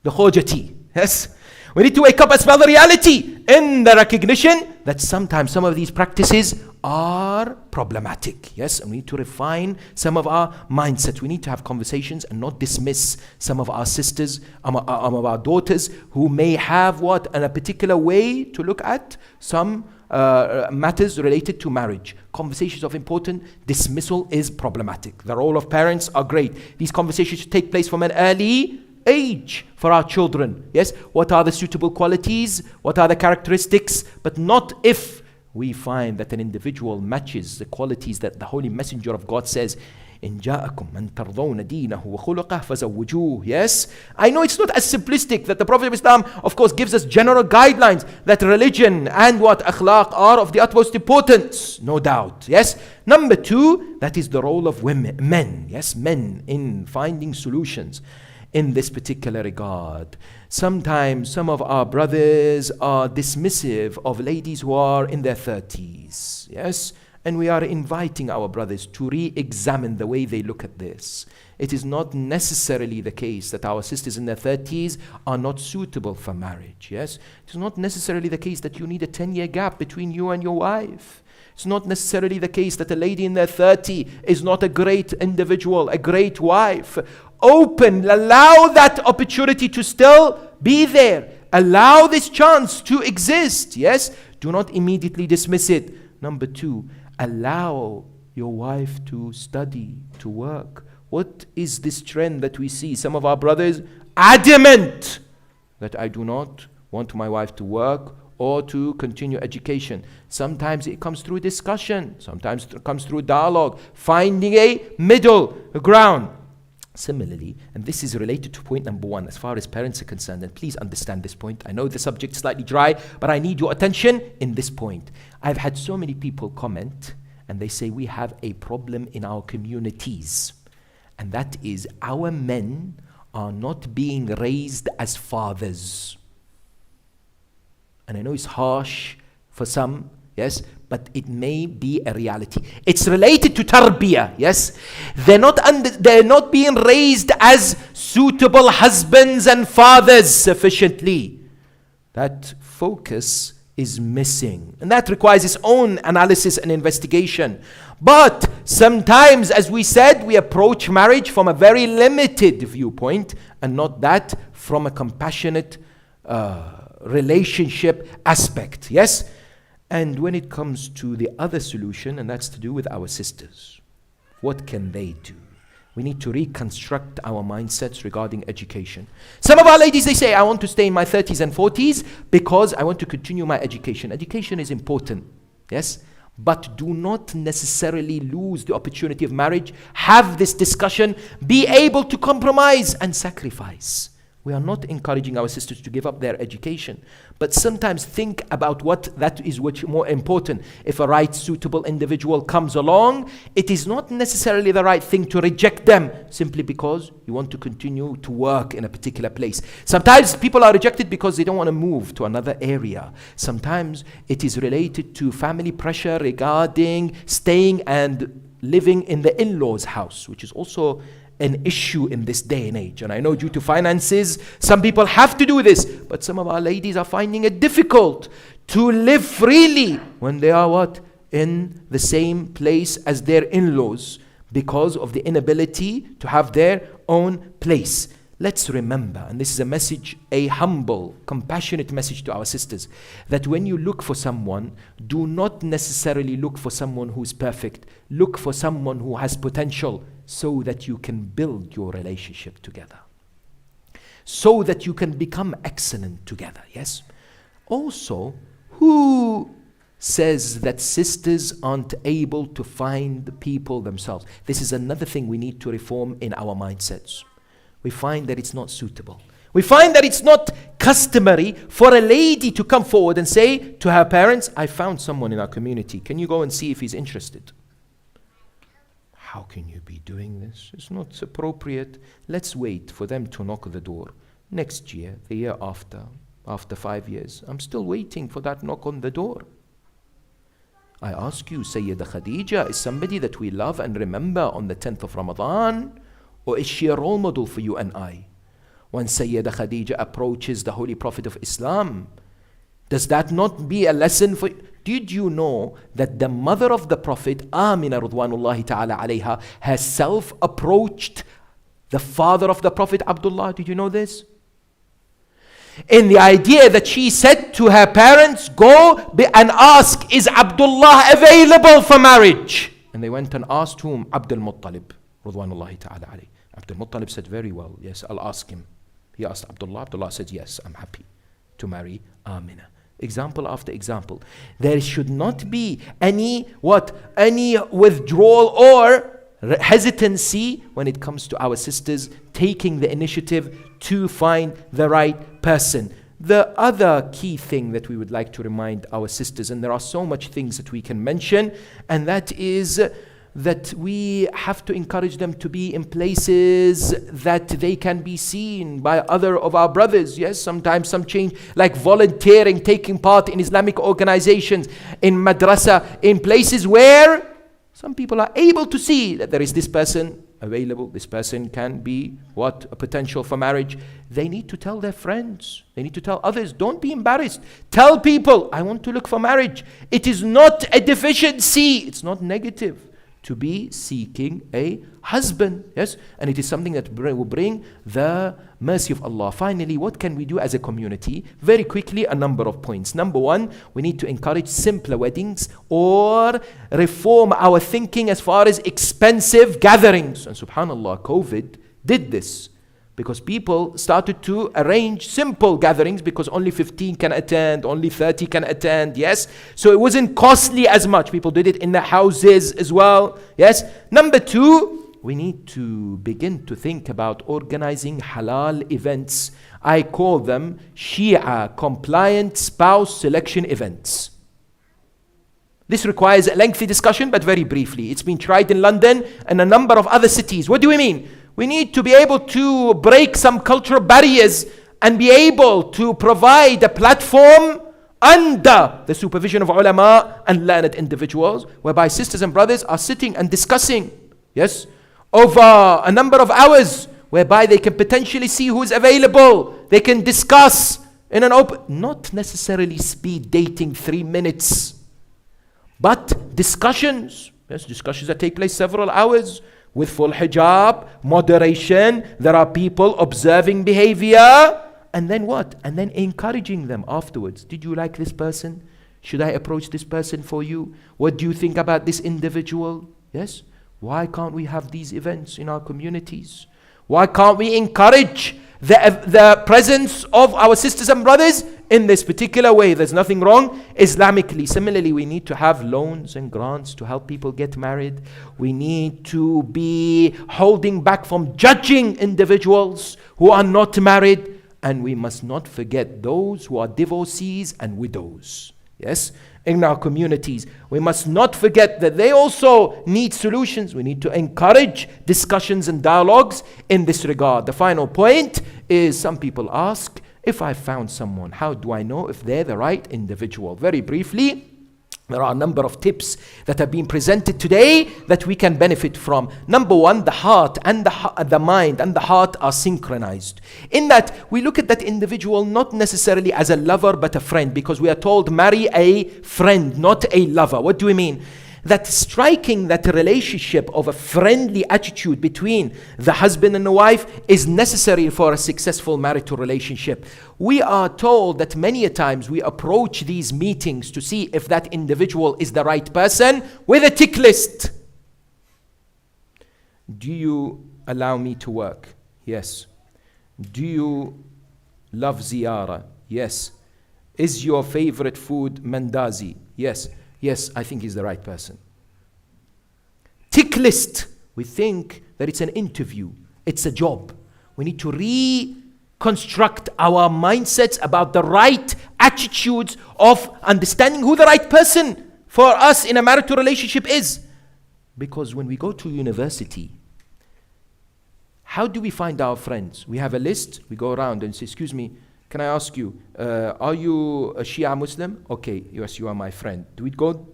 The khojati. Yes. We need to wake up and smell the reality in the recognition that sometimes some of these practices are problematic. Yes, and we need to refine some of our mindsets. We need to have conversations and not dismiss some of our sisters, some of our daughters who may have what? And a particular way to look at some matters related to marriage. Conversations are important. Dismissal is problematic. The role of parents are great. These conversations should take place from an early age for our children. Yes, what are the suitable qualities? What are the characteristics? But not if we find that an individual matches the qualities that the Holy Messenger of God says, إن جاءكم من ترضون دينه وخلقه فزوجوه. Yes, I know it's not as simplistic that the Prophet of Islam, of course, gives us general guidelines that religion and what akhlaq are of the utmost importance, no doubt. Yes. Number two, that is the role of men. Yes, men in finding solutions in this particular regard. Sometimes some of our brothers are dismissive of ladies who are in their 30s. Yes. And we are inviting our brothers to re-examine the way they look at this. it is not necessarily the case that our sisters in their 30s are not suitable for marriage. Yes, it is not necessarily the case that you need a 10-year gap between you and your wife. It's not necessarily the case that a lady in their 30 is not a great individual, a great wife. Open, allow that opportunity to still be there. Allow this chance to exist. Yes, do not immediately dismiss it. Number 2, allow your wife to study, to work. What is this trend that we see? Some of our brothers adamant that I do not want my wife to work or to continue education. Sometimes it comes through discussion. Sometimes it comes through dialogue. Finding a middle ground. Similarly, and this is related to point number 1 as far as parents are concerned, and please understand this point. I know the subject is slightly dry, but I need your attention in this point. I've had so many people comment and they say we have a problem in our communities, and that is our men are not being raised as fathers. And I know it's harsh for some, yes, but it may be a reality. It's related to tarbiyah, yes. They're not being raised as suitable husbands and fathers sufficiently. That focus is missing, and that requires its own analysis and investigation. But sometimes, as we said, we approach marriage from a very limited viewpoint and not that from a compassionate relationship aspect, yes. And when it comes to the other solution, and that's to do with our sisters, what can they do? We need to reconstruct our mindsets regarding education. Some of our ladies, they say, I want to stay in my 30s and 40s because I want to continue my education. Education is important, yes? But do not necessarily lose the opportunity of marriage. Have this discussion. Be able to compromise and sacrifice. We are not encouraging our sisters to give up their education, but sometimes think about what that is which more important. If a right suitable individual comes along, it is not necessarily the right thing to reject them simply because you want to continue to work in a particular place. Sometimes people are rejected because they don't want to move to another area. Sometimes it is related to family pressure regarding staying and living in the in-laws' house, which is also an issue in this day and age. And I know due to finances, some people have to do this, but some of our ladies are finding it difficult to live freely when they are what? In the same place as their in-laws because of the inability to have their own place. Let's remember, and this is a message, a humble, compassionate message to our sisters, that when you look for someone, do not necessarily look for someone who's perfect. Look for someone who has potential, so that you can build your relationship together, so that you can become excellent together, yes? Also, who says that sisters aren't able to find people themselves? This is another thing we need to reform in our mindsets. We find that it's not suitable. We find that it's not customary for a lady to come forward and say to her parents, I found someone in our community. Can you go and see if he's interested? How can you be doing this? It's not appropriate. Let's wait for them to knock the door. Next year, the year after 5 years, I'm still waiting for that knock on the door. I ask you, Sayyida Khadija is somebody that we love and remember on the 10th of Ramadan, or is she a role model for you and I? When Sayyida Khadija approaches the Holy Prophet of Islam, does that not be a lesson for you? Did you know that the mother of the Prophet, Amina Radwanullahi Ta'ala alayha, herself approached the father of the Prophet, Abdullah? Did you know this? In the idea that she said to her parents, go and ask, is Abdullah available for marriage? And they went and asked whom? Abdul Muttalib Radwanullahi Ta'ala alayhi. Abdul Muttalib said, very well, yes, I'll ask him. He asked Abdullah. Abdullah said, yes, I'm happy to marry Amina. Example after example. There should not be any withdrawal or hesitancy when it comes to our sisters taking the initiative to find the right person. The other key thing that we would like to remind our sisters, and there are so much things that we can mention, and that is that we have to encourage them to be in places that they can be seen by other of our brothers. Yes, sometimes some change, like volunteering, taking part in Islamic organizations, in madrasa, in places where some people are able to see that there is this person available. This person can be what? A potential for marriage. They need to tell their friends. They need to tell others. Don't be embarrassed. Tell people, I want to look for marriage. It is not a deficiency. It's not negative to be seeking a husband. Yes? And it is something that will bring the mercy of Allah. Finally, what can we do as a community? Very quickly, a number of points. Number one, we need to encourage simpler weddings or reform our thinking as far as expensive gatherings. And subhanAllah, COVID did this. Because people started to arrange simple gatherings because only 15 can attend, only 30 can attend, yes? So it wasn't costly as much. People did it in their houses as well, yes? Number two, we need to begin to think about organizing halal events. I call them Shia compliant spouse selection events. This requires a lengthy discussion, but very briefly. It's been tried in London and a number of other cities. What do we mean? We need to be able to break some cultural barriers and be able to provide a platform under the supervision of ulama and learned individuals, whereby sisters and brothers are sitting and discussing, yes, over a number of hours, whereby they can potentially see who is available. They can discuss in an open, not necessarily speed dating 3 minutes, but discussions. Yes, discussions that take place several hours, with full hijab, moderation. There are people observing behavior. And then what? And then encouraging them afterwards. Did you like this person? Should I approach this person for you? What do you think about this individual? Yes? Why can't we have these events in our communities? Why can't we encourage the presence of our sisters and brothers in this particular way? There's nothing wrong Islamically. Similarly, we need to have loans and grants to help people get married. We need to be holding back from judging individuals who are not married. And we must not forget those who are divorcees and widows. Yes? In our communities, we must not forget that they also need solutions. We need to encourage discussions and dialogues in this regard. The final point is, some people ask, if I found someone, how do I know if they're the right individual? Very briefly, there are a number of tips that have been presented today that we can benefit from. Number one, the heart and the mind and the heart are synchronized. In that, we look at that individual not necessarily as a lover but a friend, because we are told marry a friend, not a lover. What do we mean? That striking that relationship of a friendly attitude between the husband and the wife is necessary for a successful marital relationship. We are told that many a times we approach these meetings to see if that individual is the right person with a tick list. Do you allow me to work? Yes. Do you love ziyara? Yes. Is your favorite food mandazi? Yes. Yes, I think he's the right person. Tick list. We think that it's an interview. It's a job. We need to reconstruct our mindsets about the right attitudes of understanding who the right person for us in a marital relationship is. Because when we go to university, how do we find our friends? We have a list. We go around and say, excuse me, can I ask you, are you a Shia Muslim? Okay, yes, you are my friend. Do we go?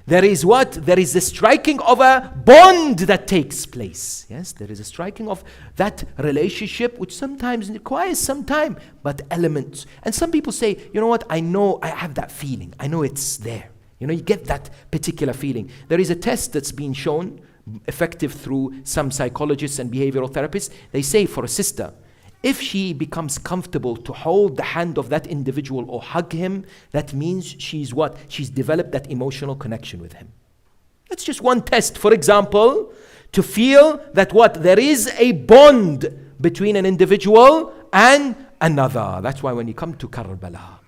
There is what? There is the striking of a bond that takes place. Yes, there is a striking of that relationship, which sometimes requires some time, but elements. And some people say, you know what? I know I have that feeling. I know it's there. You know, you get that particular feeling. There is a test that's been shown, effective through some psychologists and behavioral therapists. They say for a sister, if she becomes comfortable to hold the hand of that individual or hug him, that means she's what? She's developed that emotional connection with him. That's just one test, for example, to feel that what? There is a bond between an individual and another. That's why when you come to Karbala,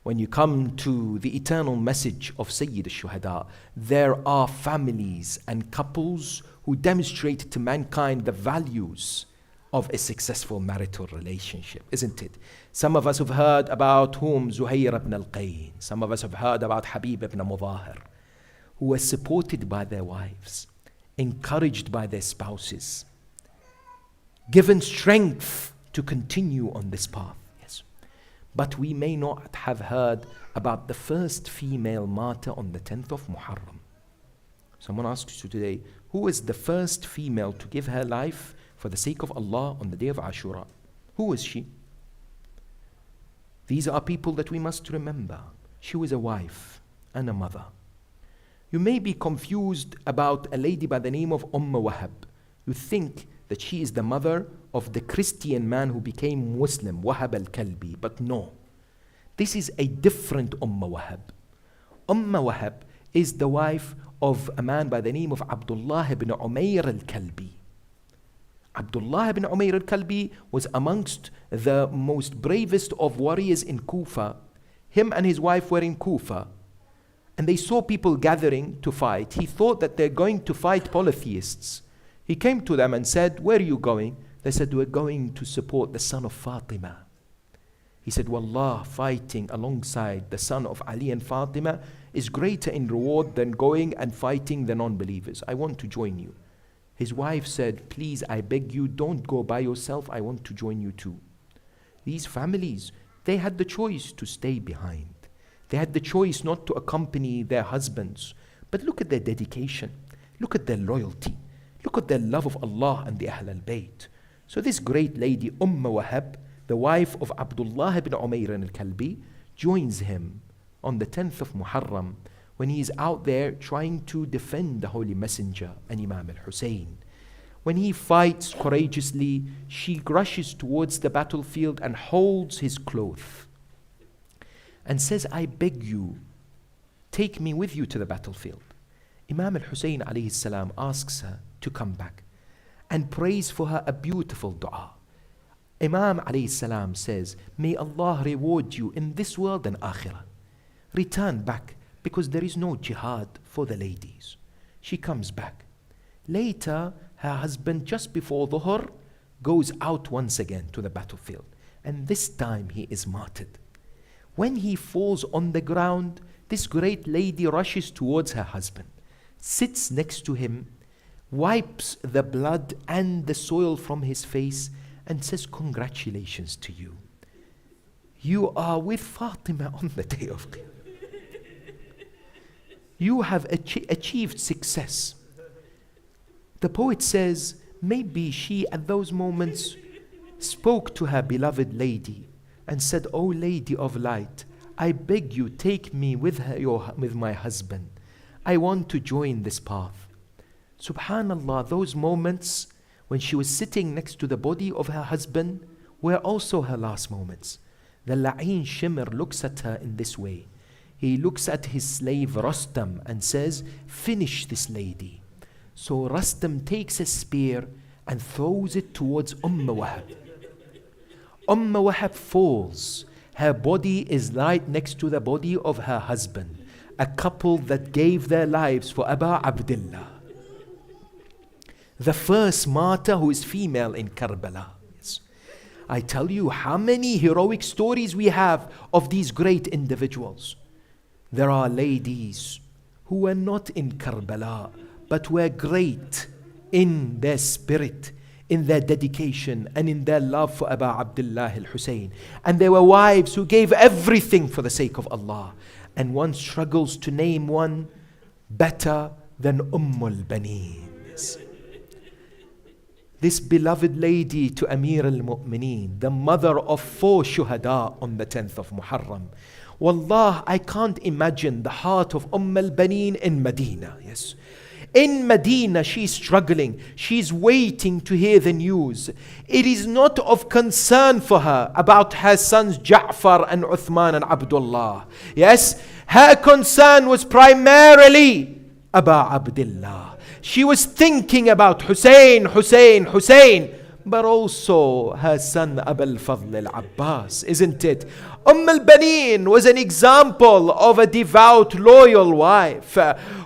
when you come to the eternal message of Sayyid al-Shuhada, there are families and couples who demonstrate to mankind the values of a successful marital relationship, isn't it? Some of us have heard about whom? Zuhair ibn al-Qayn. Some of us have heard about Habib ibn Mudahir, who were supported by their wives, encouraged by their spouses, given strength to continue on this path. Yes. But we may not have heard about the first female martyr on the 10th of Muharram. Someone asks you today, Who was the first female to give her life for the sake of Allah on the day of Ashura? Who was she? These are people that we must remember. She was a wife and a mother. You may be confused about a lady by the name of Wahab. You think that she is the mother of the Christian man who became Muslim, Wahab al-Kalbi. But no, this is a different Wahab. Wahab is the wife of a man by the name of Abdullah ibn Umayr al-Kalbi. Abdullah ibn Umayr al-Kalbi was amongst the most bravest of warriors in Kufa. Him and his wife were in Kufa, and they saw people gathering to fight. He thought that they're going to fight polytheists. He came to them and said, "Where are you going?" They said, "We're going to support the son of Fatima." He said, "Wallah, fighting alongside the son of Ali and Fatima is greater in reward than going and fighting the non-believers. I want to join you." His wife said, "Please, I beg you, don't go by yourself. I want to join you too." These families, they had the choice to stay behind. They had the choice not to accompany their husbands. But look at their dedication. Look at their loyalty. Look at their love of Allah and the Ahl al-Bayt. So this great lady, Wahab, the wife of Abdullah ibn Umayr al-Kalbi, joins him on the 10th of Muharram when he is out there trying to defend the Holy Messenger and Imam Hussain. When he fights courageously, she rushes towards the battlefield and holds his cloth and says, "I beg you, take me with you to the battlefield." Imam Hussain alayhi salam asks her to come back and prays for her a beautiful dua. Imam alayhi salam says, "May Allah reward you in this world and akhirah. Return back, because there is no jihad for the ladies." She comes back. Later, her husband, just before Dhuhr, goes out once again to the battlefield, and this time he is martyred. When he falls on the ground, this great lady rushes towards her husband, sits next to him, wipes the blood and the soil from his face, and says, "Congratulations to you. You are with Fatima on the day of Qiyamah. You have achieved success." The poet says, maybe she at those moments spoke to her beloved lady and said, "O lady of light, I beg you, take me with my husband. I want to join this path." Subhanallah, those moments when she was sitting next to the body of her husband were also her last moments. The La'in Shimr looks at her in this way. He looks at his slave Rustam and says, "Finish this lady." So Rustam takes a spear and throws it towards Wahab. Wahab falls. Her body is right next to the body of her husband, a couple that gave their lives for Aba Abdullah, the first martyr who is female in Karbala. Yes. I tell you how many heroic stories we have of these great individuals. There are ladies who were not in Karbala, but were great in their spirit, in their dedication, and in their love for Aba Abdullah al-Hussein. And there were wives who gave everything for the sake of Allah. And one struggles to name one better than al-Baneen. This beloved lady to Amir al-Mu'mineen, the mother of 4 shuhada on the 10th of Muharram. Wallah, I can't imagine the heart of al-Baneen in Medina. Yes. In Medina, she's struggling. She's waiting to hear the news. It is not of concern for her about her sons Ja'far and Uthman and Abdullah. Yes, her concern was primarily Aba Abdullah. She was thinking about Hussein, but also her son Abul Fadl al-Abbas, isn't it? al-Baneen was an example of a devout, loyal wife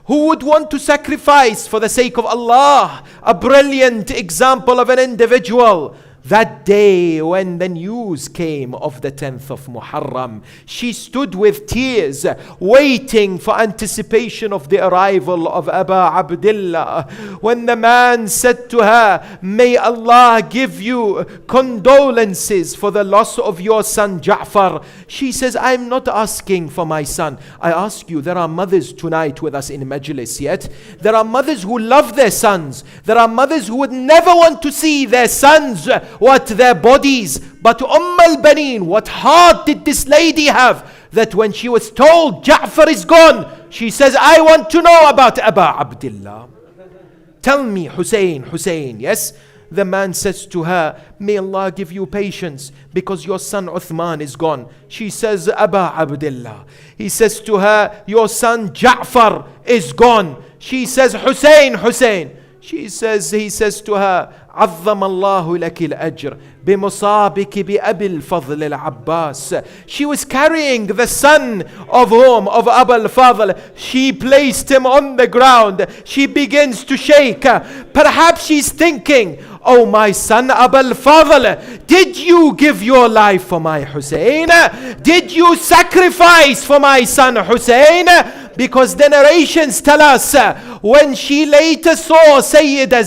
who would want to sacrifice for the sake of Allah. A brilliant example of an individual That day when the news came of the 10th of Muharram, she stood with tears, waiting for anticipation of the arrival of Abu Abdullah. When the man said to her, may Allah give you condolences for the loss of your son Ja'far, she says, I'm not asking for my son. I ask you, there are mothers tonight with us in Majlis, yet there are mothers who love their sons. There are mothers who would never want to see their sons their bodies. But al-Baneen, what heart did this lady have that when she was told Ja'far is gone, she says, I want to know about Abu Abdullah. Tell me, Hussein, yes? The man says to her, may Allah give you patience because your son Uthman is gone. She says, Abu Abdullah. He says to her, your son Ja'far is gone. She says, Hussein. He says to her, عظم الله لك الأجر بمصابك بأبي الفضل العباس. She was carrying the son of whom? Of Abu al-Fadl. She placed him on the ground. She begins to shake. Perhaps she's thinking, oh my son Abu al-Fadl, did you give your life for my Hussein? Did you sacrifice for my son Hussein? Because the narrations tell us when she later saw Sayyida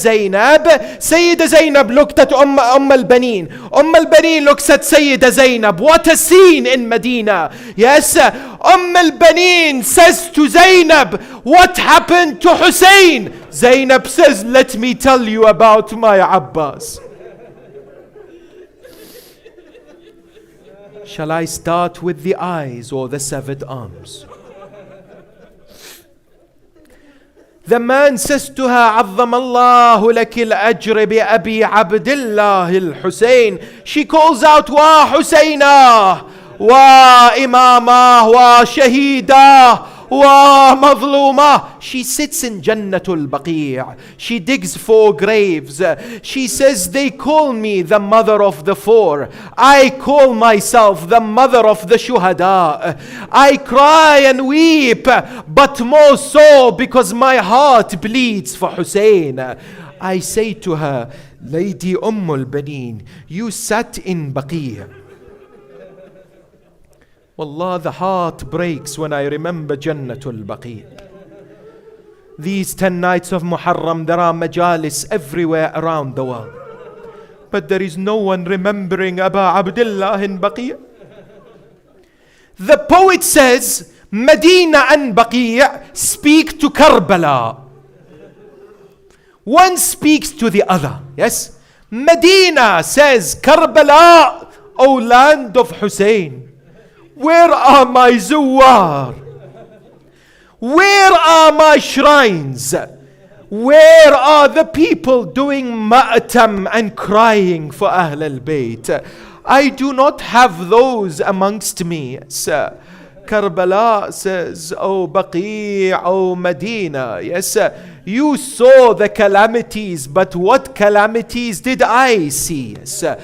Zainab looked at al-Baneen. al-Baneen looks at Sayyida Zainab. What a scene in Medina. Yes, al-Baneen says to Zainab, what happened to Hussein? Zainab says, let me tell you about my Abbas. Shall I start with the eyes or the severed arms? The man says to her, عظم الله لك الأجر بأبي عبد الله الحسين. She calls out, wa Husayna, wa Imama, wa Shahida, wa Mazluma. She sits in Jannatul Baqi'. She digs 4 graves. She says, they call me the mother of the 4. I call myself the mother of the Shuhada. I cry and weep, but more so because my heart bleeds for Hussein. I say to her, Lady al-Baneen, you sat in Baqi'. Wallah, the heart breaks when I remember Jannatul Baqi'. These 10 nights of Muharram, there are majalis everywhere around the world. But there is no one remembering Abu Abdullah in Baqi'. The poet says, Medina and Baqi' speak to Karbala. One speaks to the other. Yes? Medina says, Karbala, O land of Hussein. Where are my zuwar? Where are my shrines? Where are the people doing ma'atam and crying for Ahl al-Bayt? I do not have those amongst me, sir. Karbala says, oh Baqi', oh Medina. Yes, sir. You saw the calamities, but what calamities did I see? Yes, sir.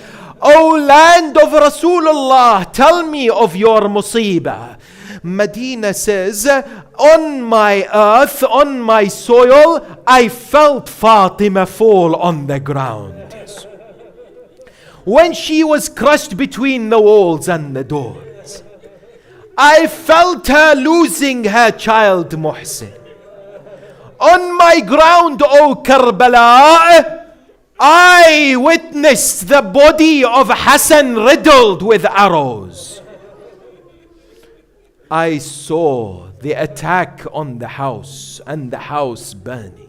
O land of Rasulullah, tell me of your musibah. Medina says, on my earth, on my soil, I felt Fatima fall on the ground. Yes. When she was crushed between the walls and the doors, I felt her losing her child Muhsin. On my ground, O Karbala, I witnessed the body of Hassan riddled with arrows. I saw the attack on the house and the house burning.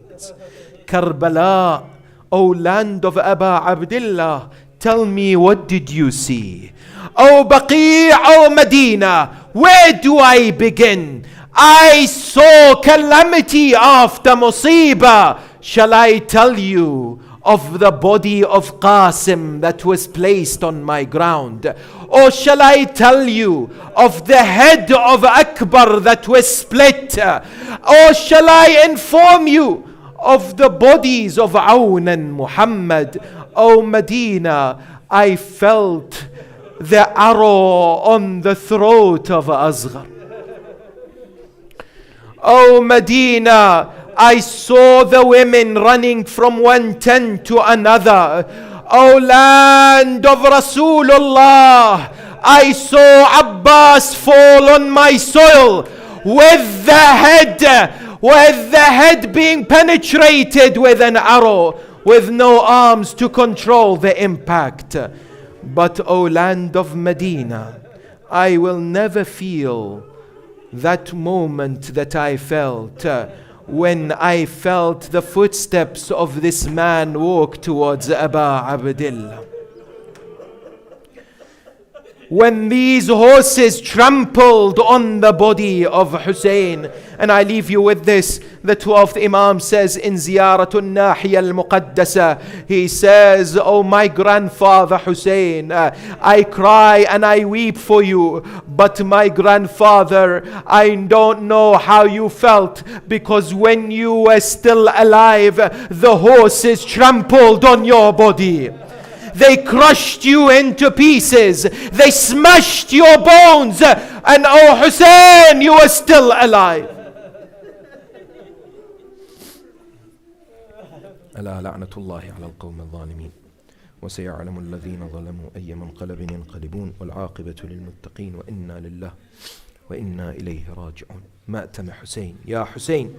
Karbala, O land of Abu Abdullah, tell me, what did you see? O Baqi', O Medina, where do I begin? I saw calamity after musibah. Shall I tell you of the body of Qasim that was placed on my ground? Or shall I tell you of the head of Akbar that was split? Or shall I inform you of the bodies of Aoun and Muhammad? O Medina, I felt the arrow on the throat of Asghar. O Medina, I saw the women running from one tent to another. O land of Rasulullah, I saw Abbas fall on my soil with the head being penetrated with an arrow, with no arms to control the impact. But O land of Medina, I will never feel that moment that I felt when I felt the footsteps of this man walk towards Aba Abdillah. When these horses trampled on the body of Hussein. And I leave you with this. The 12th Imam says in Ziyaratun Nahiya al-Muqaddasa, he says, oh my grandfather Hussein, I cry and I weep for you, but my grandfather, I don't know how you felt, because when you were still alive, the horses trampled on your body. They crushed you into pieces. They smashed your bones. And oh Hussein, you are still alive. ألا لعنة الله على القوم الظالمين وسيعلم الذين ظلموا أي منقلب ينقلبون والعاقبة للمتقين وإنا لله وإنا إليه راجعون. مأتم حسين يا حسين.